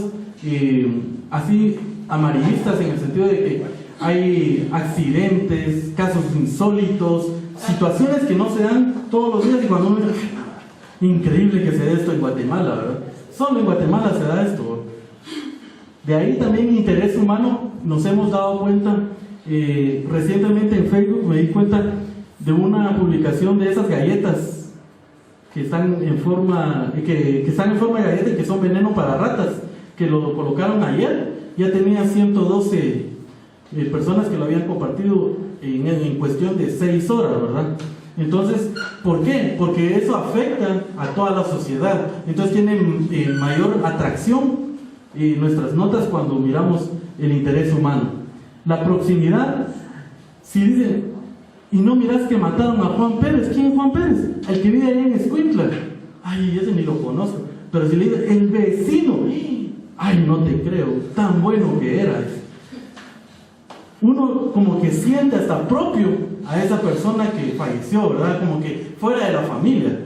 así amarillistas, en el sentido de que hay accidentes, casos insólitos, situaciones que no se dan todos los días, y cuando uno dice: increíble que se dé esto en Guatemala, ¿verdad? Solo en Guatemala se da esto, ¿verdad? De ahí también interés humano. Nos hemos dado cuenta, recientemente en Facebook me di cuenta de una publicación de esas galletas que están en forma de galleta y que son veneno para ratas, que lo colocaron ayer. Ya tenía 112 personas que lo habían compartido en cuestión de 6 horas, ¿verdad? Entonces, ¿por qué? Porque eso afecta a toda la sociedad. Entonces tienen mayor atracción nuestras notas cuando miramos el interés humano. La proximidad, si dicen: y no miras que mataron a Juan Pérez. ¿Quién es Juan Pérez? El que vive allá en Escuintla. Ay, ese ni lo conozco. Pero si le dice: el vecino, ay, no te creo, tan bueno que era. Uno como que siente hasta propio a esa persona que falleció, ¿verdad? Como que fuera de la familia.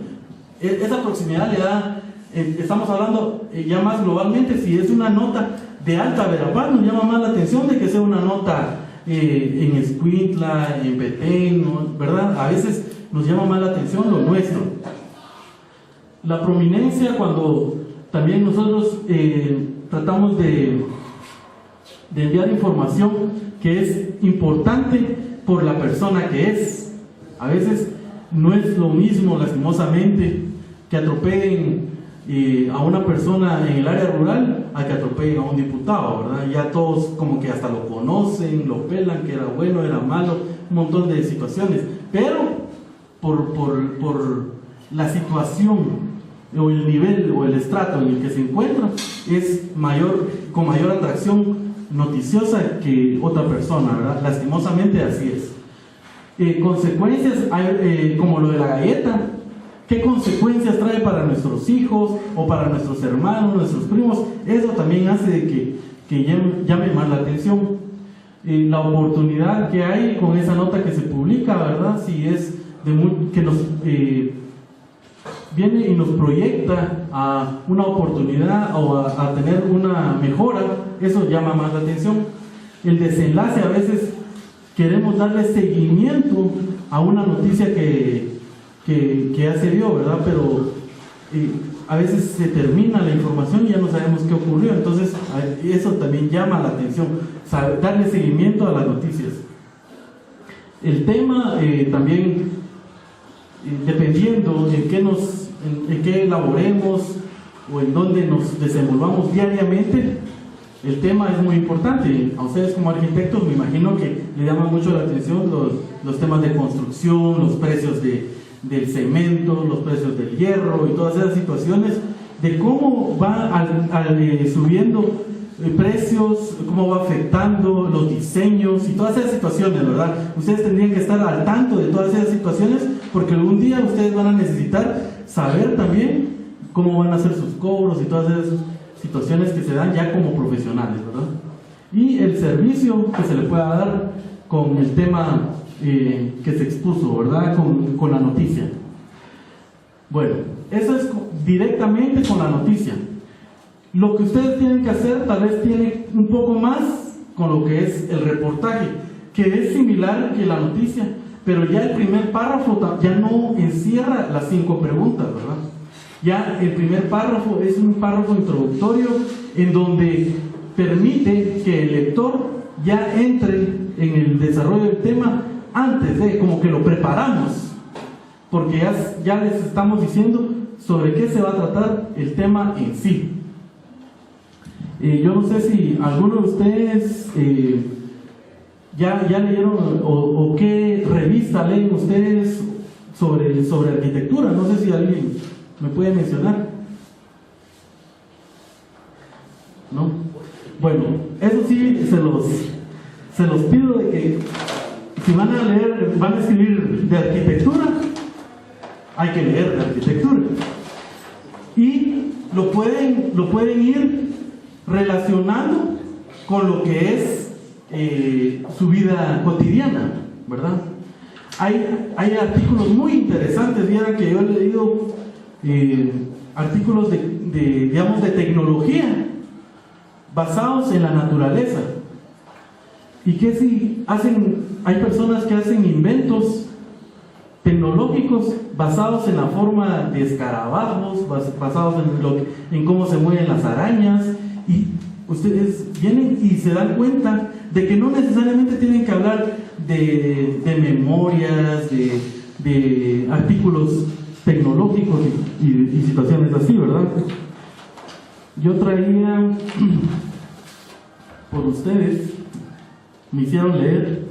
Esa proximidad le da, estamos hablando ya más globalmente. Si es una nota de Alta Verapaz, nos llama más la atención de que sea una nota en Escuintla, en Petén, ¿verdad? A veces nos llama más la atención lo nuestro. La prominencia, cuando también nosotros tratamos de enviar información que es importante por la persona que es. A veces no es lo mismo, lastimosamente, que atropellen a una persona en el área rural a que atropellen a un diputado, ¿verdad? Ya todos como que hasta lo conocen, lo pelan, que era bueno, era malo, un montón de situaciones, pero por la situación o el nivel o el estrato en el que se encuentra, es con mayor atracción noticiosa que otra persona, ¿verdad? Lastimosamente así es. Consecuencias como lo de la galleta, qué consecuencias trae para nuestros hijos o para nuestros hermanos, nuestros primos. Eso también hace de que llame más la atención. La oportunidad que hay con esa nota que se publica, ¿verdad? Si es que nos viene y nos proyecta a una oportunidad o a tener una mejora, eso llama más la atención. El desenlace, a veces queremos darle seguimiento a una noticia que ya se dio, ¿verdad? Pero a veces se termina la información y ya no sabemos qué ocurrió. Entonces eso también llama la atención, darle seguimiento a las noticias. El tema también, dependiendo en qué elaboremos o en dónde nos desenvolvamos diariamente, el tema es muy importante. A ustedes como arquitectos me imagino que le llaman mucho la atención los temas de construcción, los precios del cemento, los precios del hierro y todas esas situaciones, de cómo va subiendo precios, cómo va afectando los diseños y todas esas situaciones, ¿verdad? Ustedes tendrían que estar al tanto de todas esas situaciones, porque algún día ustedes van a necesitar saber también cómo van a hacer sus cobros y todas esas situaciones que se dan ya como profesionales, ¿verdad? Y el servicio que se le pueda dar con el tema que se expuso, ¿verdad? Con la noticia. Bueno, eso es directamente con la noticia. Lo que ustedes tienen que hacer tal vez tiene un poco más con lo que es el reportaje, que es similar que la noticia, pero ya el primer párrafo ya no encierra las 5 preguntas, ¿verdad? Ya el primer párrafo es un párrafo introductorio en donde permite que el lector ya entre en el desarrollo del tema antes de, como que lo preparamos, porque ya les estamos diciendo sobre qué se va a tratar el tema en sí. Yo no sé si algunos de ustedes ya leyeron o qué revista leen ustedes sobre arquitectura. No sé si alguien me puede mencionar. ¿No? Bueno, eso sí se los pido, de que si van a escribir de arquitectura, hay que leer de arquitectura. Y lo pueden ir relacionando con lo que es su vida cotidiana, ¿verdad? Hay artículos muy interesantes. Vieran que yo he leído artículos de tecnología basados en la naturaleza, y que si hay personas que hacen inventos tecnológicos basados en la forma de escarabajos, basados en cómo se mueven las arañas, y ustedes vienen y se dan cuenta de que no necesariamente tienen que hablar de memorias, de artículos tecnológicos y situaciones así, ¿verdad? Yo traía por ustedes, me hicieron leer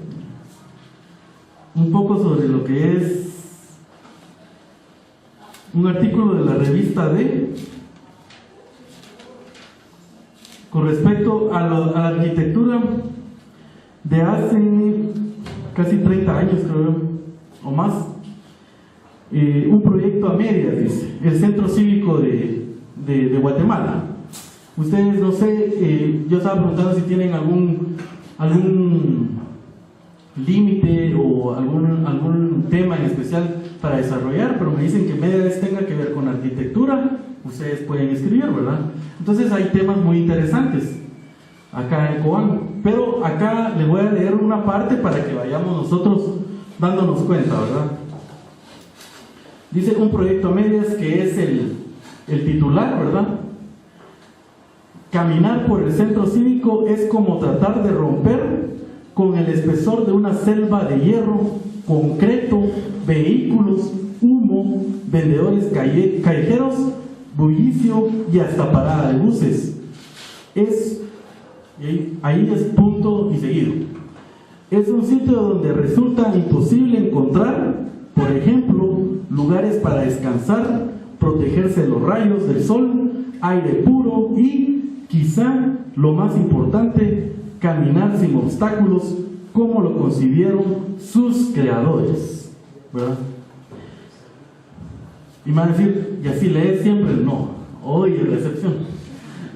un poco sobre lo que es un artículo de la revista D con respecto a la arquitectura de hace casi 30 años, creo, o más. Un proyecto a medias, dice, el Centro Cívico de Guatemala. Ustedes, no sé, yo estaba preguntando si tienen algún límite o algún tema en especial para desarrollar, pero me dicen que medias tenga que ver con arquitectura. Ustedes pueden escribir, ¿verdad? Entonces hay temas muy interesantes acá en Cobán, pero acá les voy a leer una parte para que vayamos nosotros dándonos cuenta, ¿verdad? Dice un proyecto a medias, que es el titular, ¿verdad? Caminar por el centro cívico es como tratar de romper con el espesor de una selva de hierro, concreto, vehículos, humo, vendedores callejeros, bullicio y hasta parada de buses. Ahí es punto y seguido. Es un sitio donde resulta imposible encontrar, por ejemplo, lugares para descansar, protegerse de los rayos del sol, aire puro y, quizá lo más importante, caminar sin obstáculos como lo concibieron sus creadores, ¿verdad? Y me van a decir, ¿y así lees siempre? No, hoy es la excepción.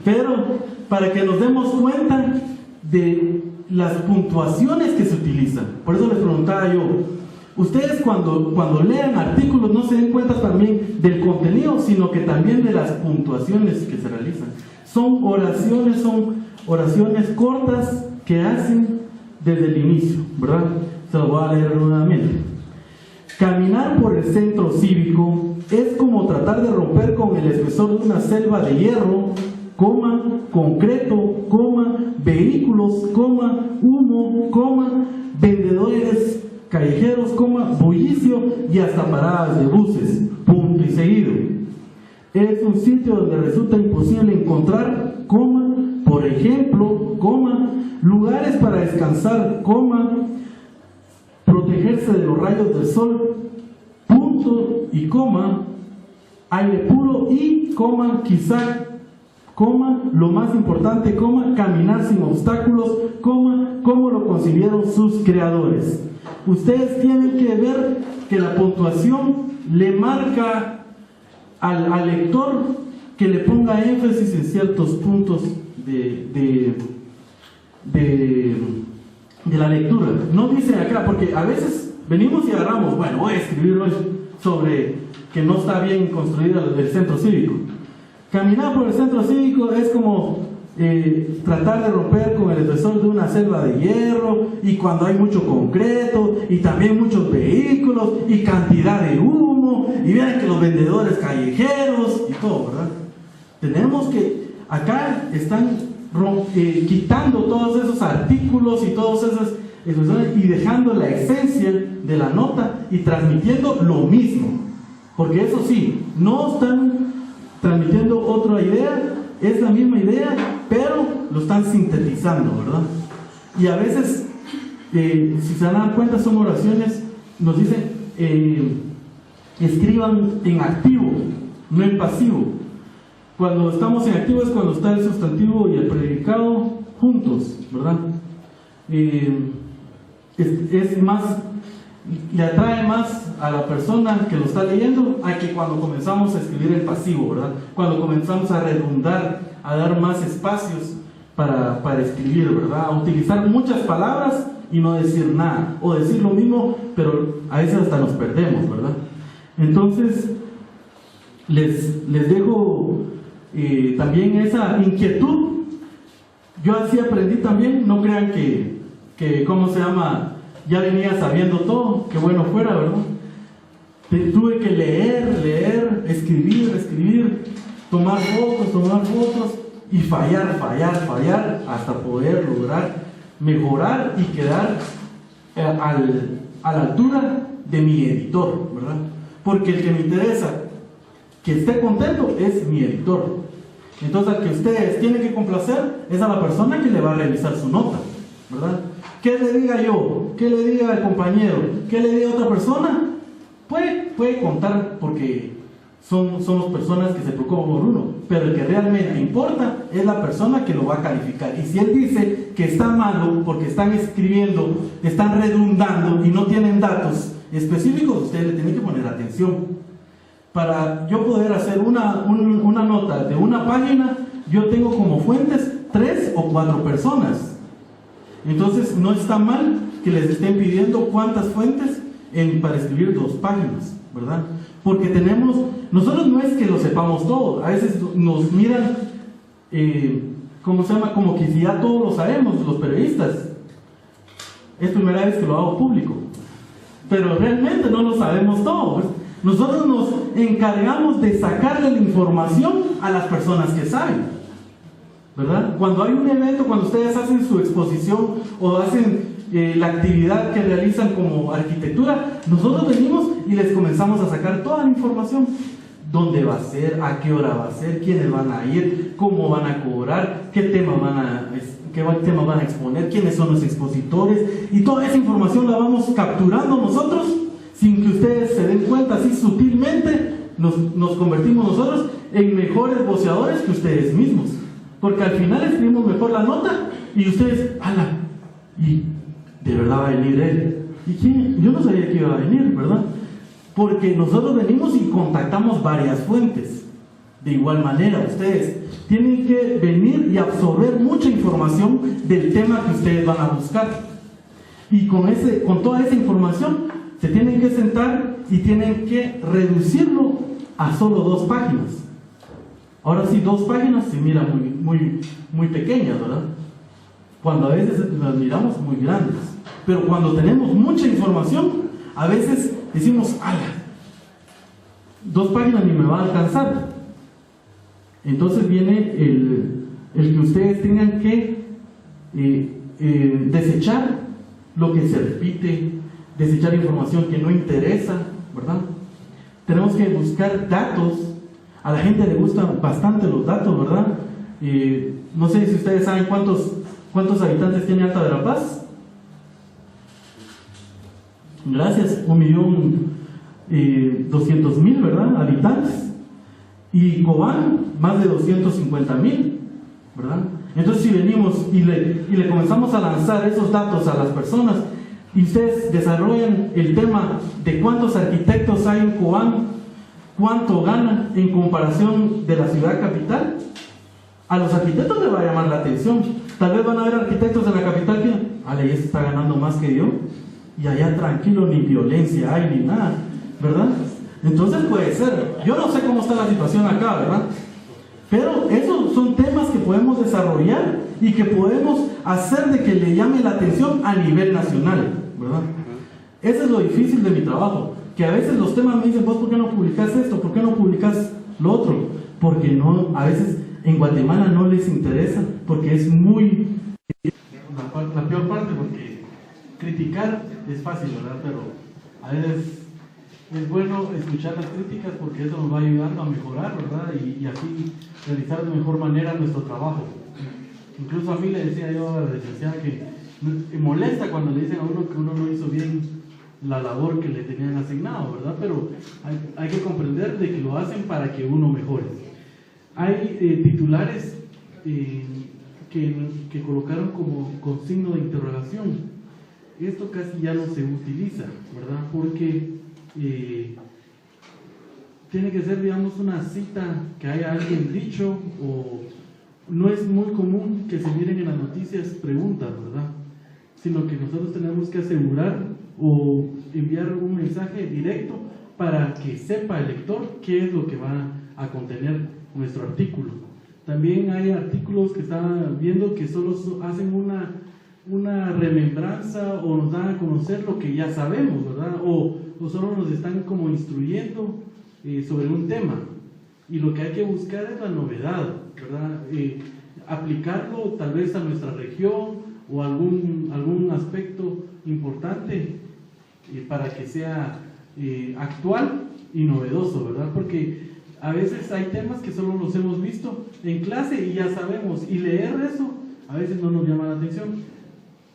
Pero para que nos demos cuenta de las puntuaciones que se utilizan. Por eso les preguntaba yo, ustedes cuando lean artículos no se den cuenta también del contenido, sino que también de las puntuaciones que se realizan. Son oraciones cortas que hacen desde el inicio, ¿verdad? Se lo voy a leer nuevamente. Caminar por el centro cívico es como tratar de romper con el espesor de una selva de hierro, coma, concreto, coma, vehículos, coma, humo, coma, vendedores callejeros, coma, bullicio y hasta paradas de buses, punto y seguido. Es un sitio donde resulta imposible encontrar, coma, por ejemplo, coma, lugares para descansar, coma, protegerse de los rayos del sol, punto y coma, aire puro y, coma, quizá, coma, lo más importante, coma, caminar sin obstáculos, coma, cómo lo concibieron sus creadores. Ustedes tienen que ver que la puntuación le marca al lector que le ponga énfasis en ciertos puntos de la lectura. No dice acá, porque a veces venimos y agarramos, bueno, voy a escribir hoy sobre que no está bien construido el centro cívico. Caminar por el centro cívico es como tratar de romper con el espesor de una selva de hierro, y cuando hay mucho concreto y también muchos vehículos y cantidad de humo, y vean que los vendedores callejeros y todo, ¿verdad? Tenemos que, acá están quitando todos esos artículos y todas esas expresiones y dejando la esencia de la nota y transmitiendo lo mismo, porque eso sí, no están transmitiendo otra idea, es la misma idea, pero lo están sintetizando, ¿verdad? Y a veces, si se dan cuenta, son oraciones, nos dicen, escriban en activo, no en pasivo. Cuando estamos en activo es cuando está el sustantivo y el predicado juntos, ¿verdad? Es más, le atrae más a la persona que lo está leyendo a que cuando comenzamos a escribir en pasivo, ¿verdad? Cuando comenzamos a redundar, a dar más espacios para escribir, ¿verdad? A utilizar muchas palabras y no decir nada, o decir lo mismo, pero a veces hasta nos perdemos, ¿verdad? Entonces, les dejo también esa inquietud. Yo así aprendí también, no crean que ¿cómo se llama? Ya venía sabiendo todo, que bueno fuera, ¿verdad? Tuve que leer, escribir, tomar fotos y fallar hasta poder lograr mejorar y quedar a la altura de mi editor, ¿verdad? Porque el que me interesa que esté contento es mi editor. Entonces, al que ustedes tienen que complacer es a la persona que le va a revisar su nota, ¿verdad? ¿Qué le diga yo? ¿Qué le diga el compañero? ¿Qué le diga otra persona? Puede contar, porque somos personas que se preocupan por uno, pero el que realmente importa es la persona que lo va a calificar. Y si él dice que está malo porque están escribiendo, están redundando y no tienen datos específicos, ustedes le tienen que poner atención. Para yo poder hacer una nota de una página, yo tengo como fuentes 3 o 4 personas. Entonces no está mal que les estén pidiendo cuántas fuentes para escribir 2 páginas, ¿verdad? Porque nosotros no es que lo sepamos todo, a veces nos miran, ¿cómo se llama? Como que si ya todos lo sabemos, los periodistas. Es primera vez que lo hago público, pero realmente no lo sabemos todo, ¿ves? Nosotros nos encargamos de sacarle la información a las personas que saben, ¿verdad? Cuando hay un evento, cuando ustedes hacen su exposición o hacen la actividad que realizan como arquitectura, nosotros venimos y les comenzamos a sacar toda la información. ¿Dónde va a ser? ¿A qué hora va a ser? ¿Quiénes van a ir? ¿Cómo van a cobrar? ¿Qué tema van a exponer? ¿Quiénes son los expositores? Y toda esa información la vamos capturando nosotros sin que ustedes se den cuenta. Así sutilmente nos convertimos nosotros en mejores voceadores que ustedes mismos, porque al final escribimos mejor la nota y ustedes, ¡ala! Y de verdad va a venir él. ¿Y quién? Yo no sabía que iba a venir, ¿verdad? porque nosotros venimos y contactamos varias fuentes. De igual manera, ustedes tienen que venir y absorber mucha información del tema que ustedes van a buscar. Y con toda esa información se tienen que sentar y tienen que reducirlo a solo 2 páginas. Ahora sí, 2 páginas se mira muy pequeñas, ¿verdad? Cuando a veces las miramos muy grandes. Pero cuando tenemos mucha información, a veces decimos, ¡ala! 2 páginas ni me va a alcanzar. Entonces viene el que ustedes tengan que desechar lo que se repite, desechar información que no interesa, ¿verdad? Tenemos que buscar datos. A la gente le gustan bastante los datos, ¿verdad? No sé si ustedes saben cuántos habitantes tiene Alta Verapaz. Gracias, 1.200.000, ¿verdad? Habitantes. Y Cobán, más de 250.000, ¿verdad? Entonces, si venimos y le comenzamos a lanzar esos datos a las personas, y ustedes desarrollan el tema de cuántos arquitectos hay en Cobán, cuánto ganan en comparación de la ciudad capital, a los arquitectos les va a llamar la atención. Tal vez van a haber arquitectos en la capital que, ale, este está ganando más que yo, y allá tranquilo, ni violencia hay, ni nada, ¿verdad? Entonces puede ser. Yo no sé cómo está la situación acá, ¿verdad? Pero esos son temas que podemos desarrollar y que podemos hacer de que le llame la atención a nivel nacional, ¿verdad? Eso es lo difícil de mi trabajo, que a veces los temas me dicen, vos, ¿por qué no publicás esto? ¿Por qué no publicás lo otro? Porque no, a veces en Guatemala no les interesa, porque es muy... La peor parte, porque criticar es fácil, ¿verdad? Pero a veces es bueno escuchar las críticas, porque eso nos va ayudando a mejorar, ¿verdad? Y así realizar de mejor manera nuestro trabajo. Incluso a mí le decía yo a la licenciada que me molesta cuando le dicen a uno que uno no hizo bien la labor que le tenían asignado, ¿verdad? Pero hay que comprender de que lo hacen para que uno mejore. Hay titulares que colocaron con signo de interrogación. Esto casi ya no se utiliza, ¿verdad? Porque tiene que ser, digamos, una cita que haya alguien dicho, o no es muy común que se miren en las noticias preguntas, ¿verdad? Sino que nosotros tenemos que asegurar o enviar un mensaje directo para que sepa el lector qué es lo que va a contener nuestro artículo. También hay artículos que están viendo que solo hacen una remembranza o nos dan a conocer lo que ya sabemos, ¿verdad? O solo nos están como instruyendo sobre un tema, y lo que hay que buscar es la novedad, ¿verdad? Aplicarlo tal vez a nuestra región o algún aspecto importante para que sea actual y novedoso, ¿verdad? Porque a veces hay temas que solo los hemos visto en clase y ya sabemos, y leer eso a veces no nos llama la atención.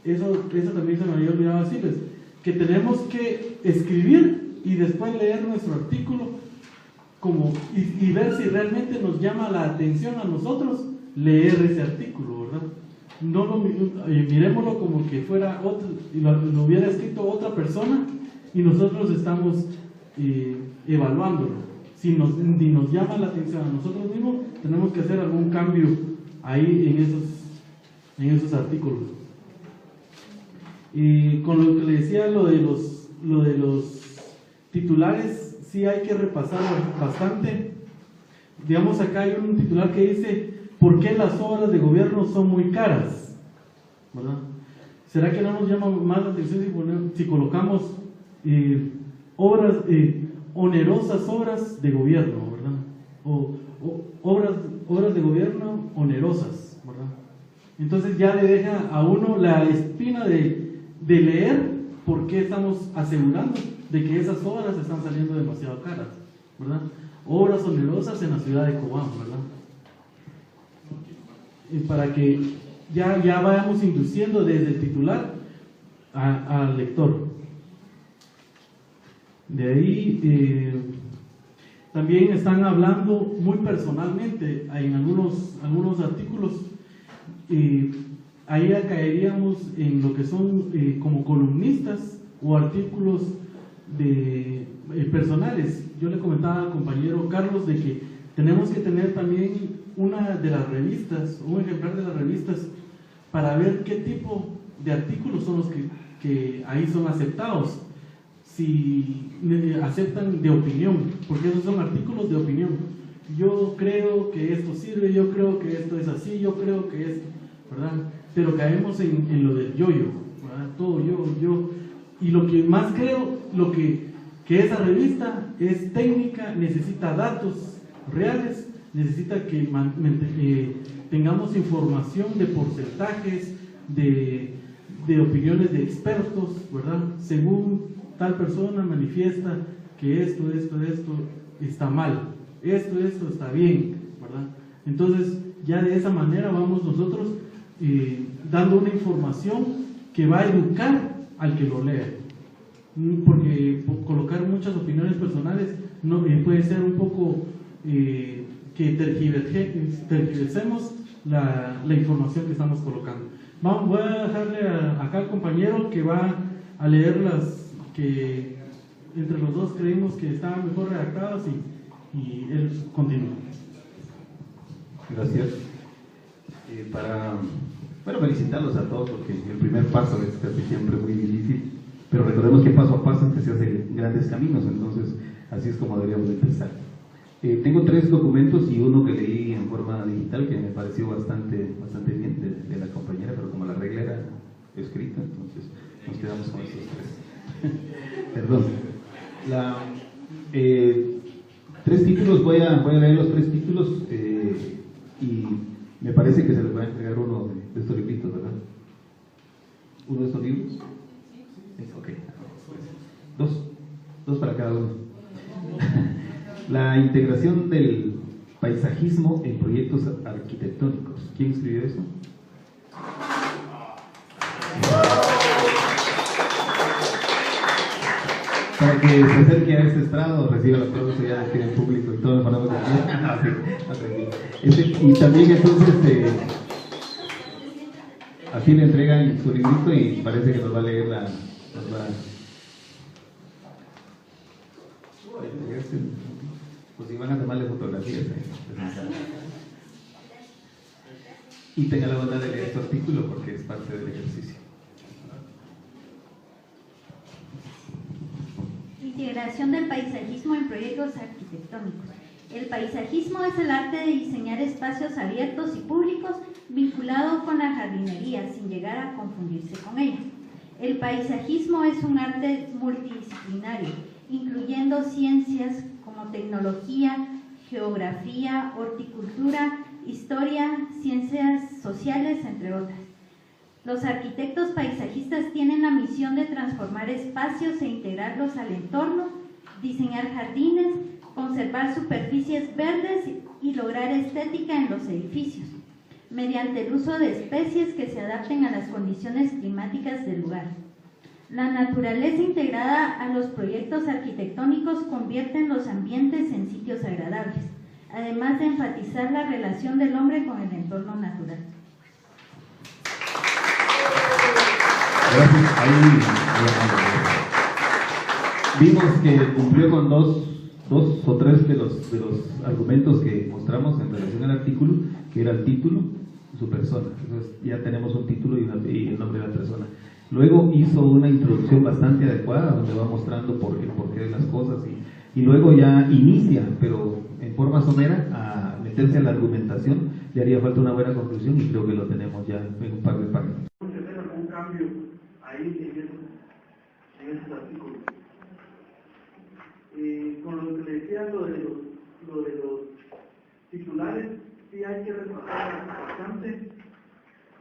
Eso también se me había olvidado decirles, que tenemos que escribir y después leer nuestro artículo y ver si realmente nos llama la atención a nosotros leer ese artículo, ¿verdad? No miremoslo como que fuera otro, y lo hubiera escrito otra persona y nosotros estamos evaluándolo. Si ni nos llama la atención a nosotros mismos, tenemos que hacer algún cambio ahí en esos artículos. Y con lo que le decía, lo de los titulares, sí hay que repasar bastante. Digamos, acá hay un titular que dice: ¿por qué las obras de gobierno son muy caras? ¿Verdad? ¿Será que no nos llama más la atención si colocamos obras onerosas, obras de gobierno, ¿verdad? O obras de gobierno onerosas, ¿verdad? Entonces ya le deja a uno la espina de leer por qué estamos asegurando de que esas obras están saliendo demasiado caras, ¿verdad? Obras onerosas en la ciudad de Cobán, ¿verdad? Y para que ya vayamos induciendo desde el titular al lector. De ahí también están hablando muy personalmente en algunos artículos. Ahí caeríamos en lo que son como columnistas o artículos personales. Yo le comentaba al compañero Carlos de que tenemos que tener también una de las revistas, un ejemplar de las revistas, para ver qué tipo de artículos son los que ahí son aceptados. Si aceptan de opinión, porque esos son artículos de opinión. Yo creo que esto sirve, yo creo que esto es así, yo creo que es, ¿verdad? Pero caemos en lo del yo-yo, ¿verdad? Todo yo. Y lo que más creo, que esa revista es técnica, necesita datos reales, necesita que tengamos información de porcentajes, de opiniones de expertos, ¿verdad? Según tal persona manifiesta que esto está mal, esto está bien, ¿verdad? Entonces ya de esa manera vamos nosotros dando una información que va a educar al que lo lea, porque colocar muchas opiniones personales no puede ser un poco que tergiversemos la información que estamos colocando. Voy a dejarle acá al compañero que va a leer las que entre los dos creímos que estaban mejor redactadas y él continúa. Gracias. Para felicitarlos a todos, porque el primer paso es casi siempre muy difícil, pero recordemos que paso a paso es que se hacen grandes caminos, entonces así es como deberíamos empezar. Tengo 3 documentos y uno que leí en forma digital que me pareció bastante bien de la compañera, pero como la regla era escrita, entonces nos quedamos con esos 3. Perdón. 3 títulos, voy a leer los 3 títulos y me parece que se les va a entregar uno de estos libritos, ¿verdad? ¿Uno de estos libros? Sí, ok. 2 para cada uno. La integración del paisajismo en proyectos arquitectónicos. ¿Quién escribió eso? Para que se acerque a este estrado, reciba el aplauso ya aquí en público y todos nos ponemos de pie. Y también entonces así le entregan su librito y parece que nos va a leer pues si van a tomarle fotografías y tenga la bondad de leer este artículo porque es parte del ejercicio. Integración del paisajismo en proyectos arquitectónicos. El paisajismo es el arte de diseñar espacios abiertos y públicos vinculado con la jardinería sin llegar a confundirse con ella. El paisajismo es un arte multidisciplinario, incluyendo ciencias como tecnología, geografía, horticultura, historia, ciencias sociales, entre otras. Los arquitectos paisajistas tienen la misión de transformar espacios e integrarlos al entorno, diseñar jardines, conservar superficies verdes y lograr estética en los edificios, mediante el uso de especies que se adapten a las condiciones climáticas del lugar. La naturaleza integrada a los proyectos arquitectónicos convierte los ambientes en sitios agradables, además de enfatizar la relación del hombre con el entorno natural. Gracias. Ahí vimos que cumplió con dos o tres de los argumentos que mostramos en relación al artículo, que era el título, su persona. Entonces ya tenemos un título y el nombre de la persona. Luego hizo una introducción bastante adecuada donde va mostrando por qué de las cosas y luego ya inicia, pero en forma somera, a meterse a la argumentación. Le haría falta una buena conclusión y creo que lo tenemos ya en un par de páginas. ¿Un cambio ahí en esos artículos? Con lo que le decía, lo de los titulares, sí hay que resaltar bastante.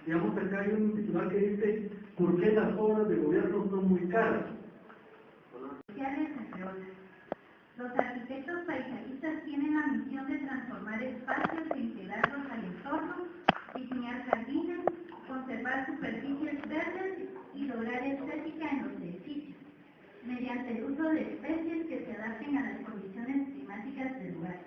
Digamos, acá hay un titular que dice: ¿por qué las obras de gobierno son muy caras? Entre otras. Los arquitectos paisajistas tienen la misión de transformar espacios e integrarlos al entorno, diseñar jardines, conservar superficies verdes y lograr estética en los edificios, mediante el uso de especies que se adapten a las condiciones climáticas del lugar.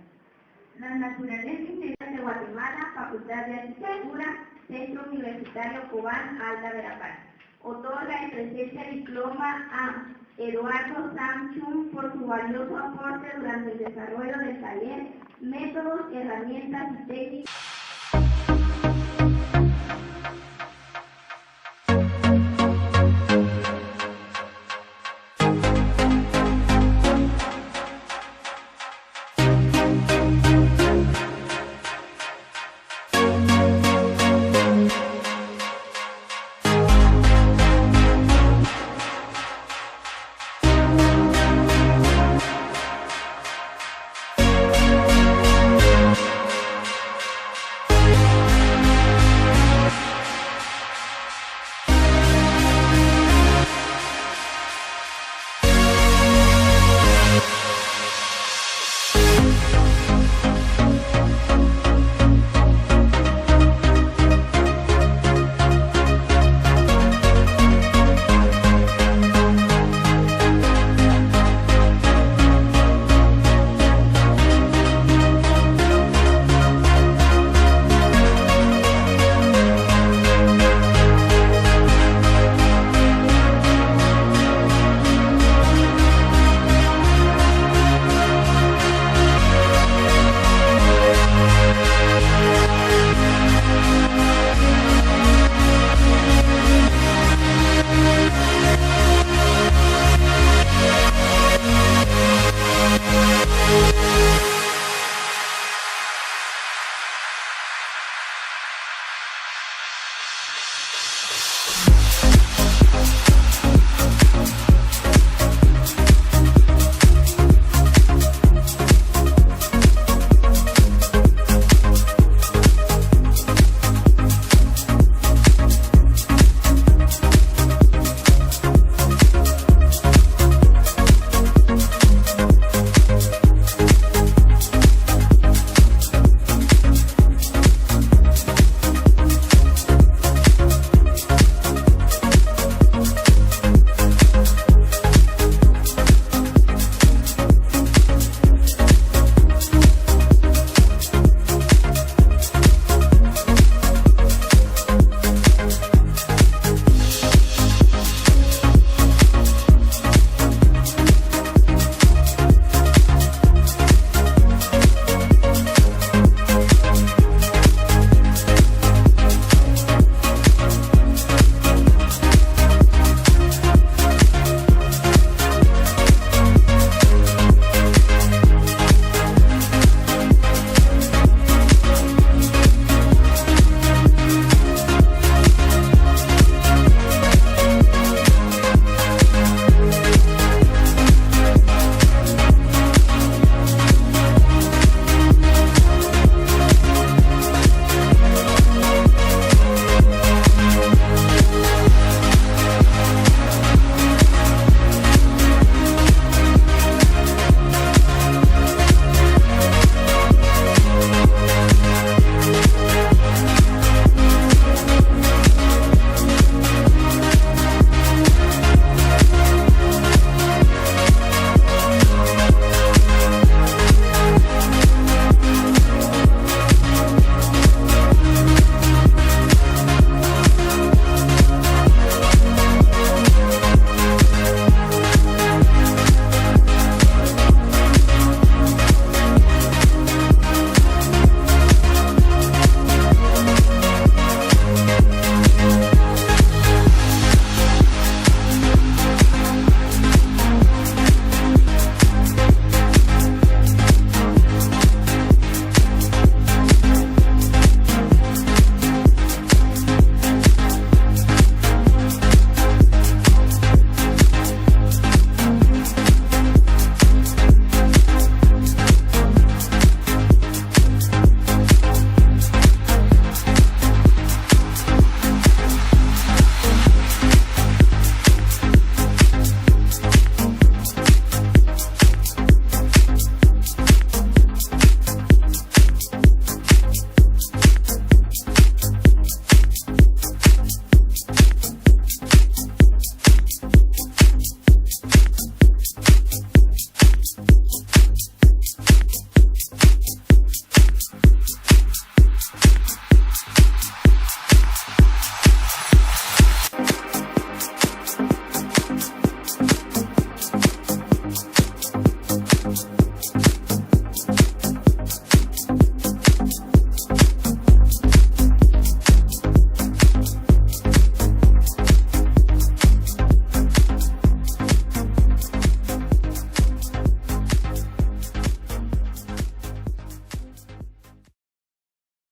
La naturaleza integral de Guatemala, Facultad de Arquitectura, Centro Universitario Cubán, Alta Verapaz. Otorga el presente diploma a Eduardo Samchun por su valioso aporte durante el desarrollo del taller, métodos, herramientas y técnicas.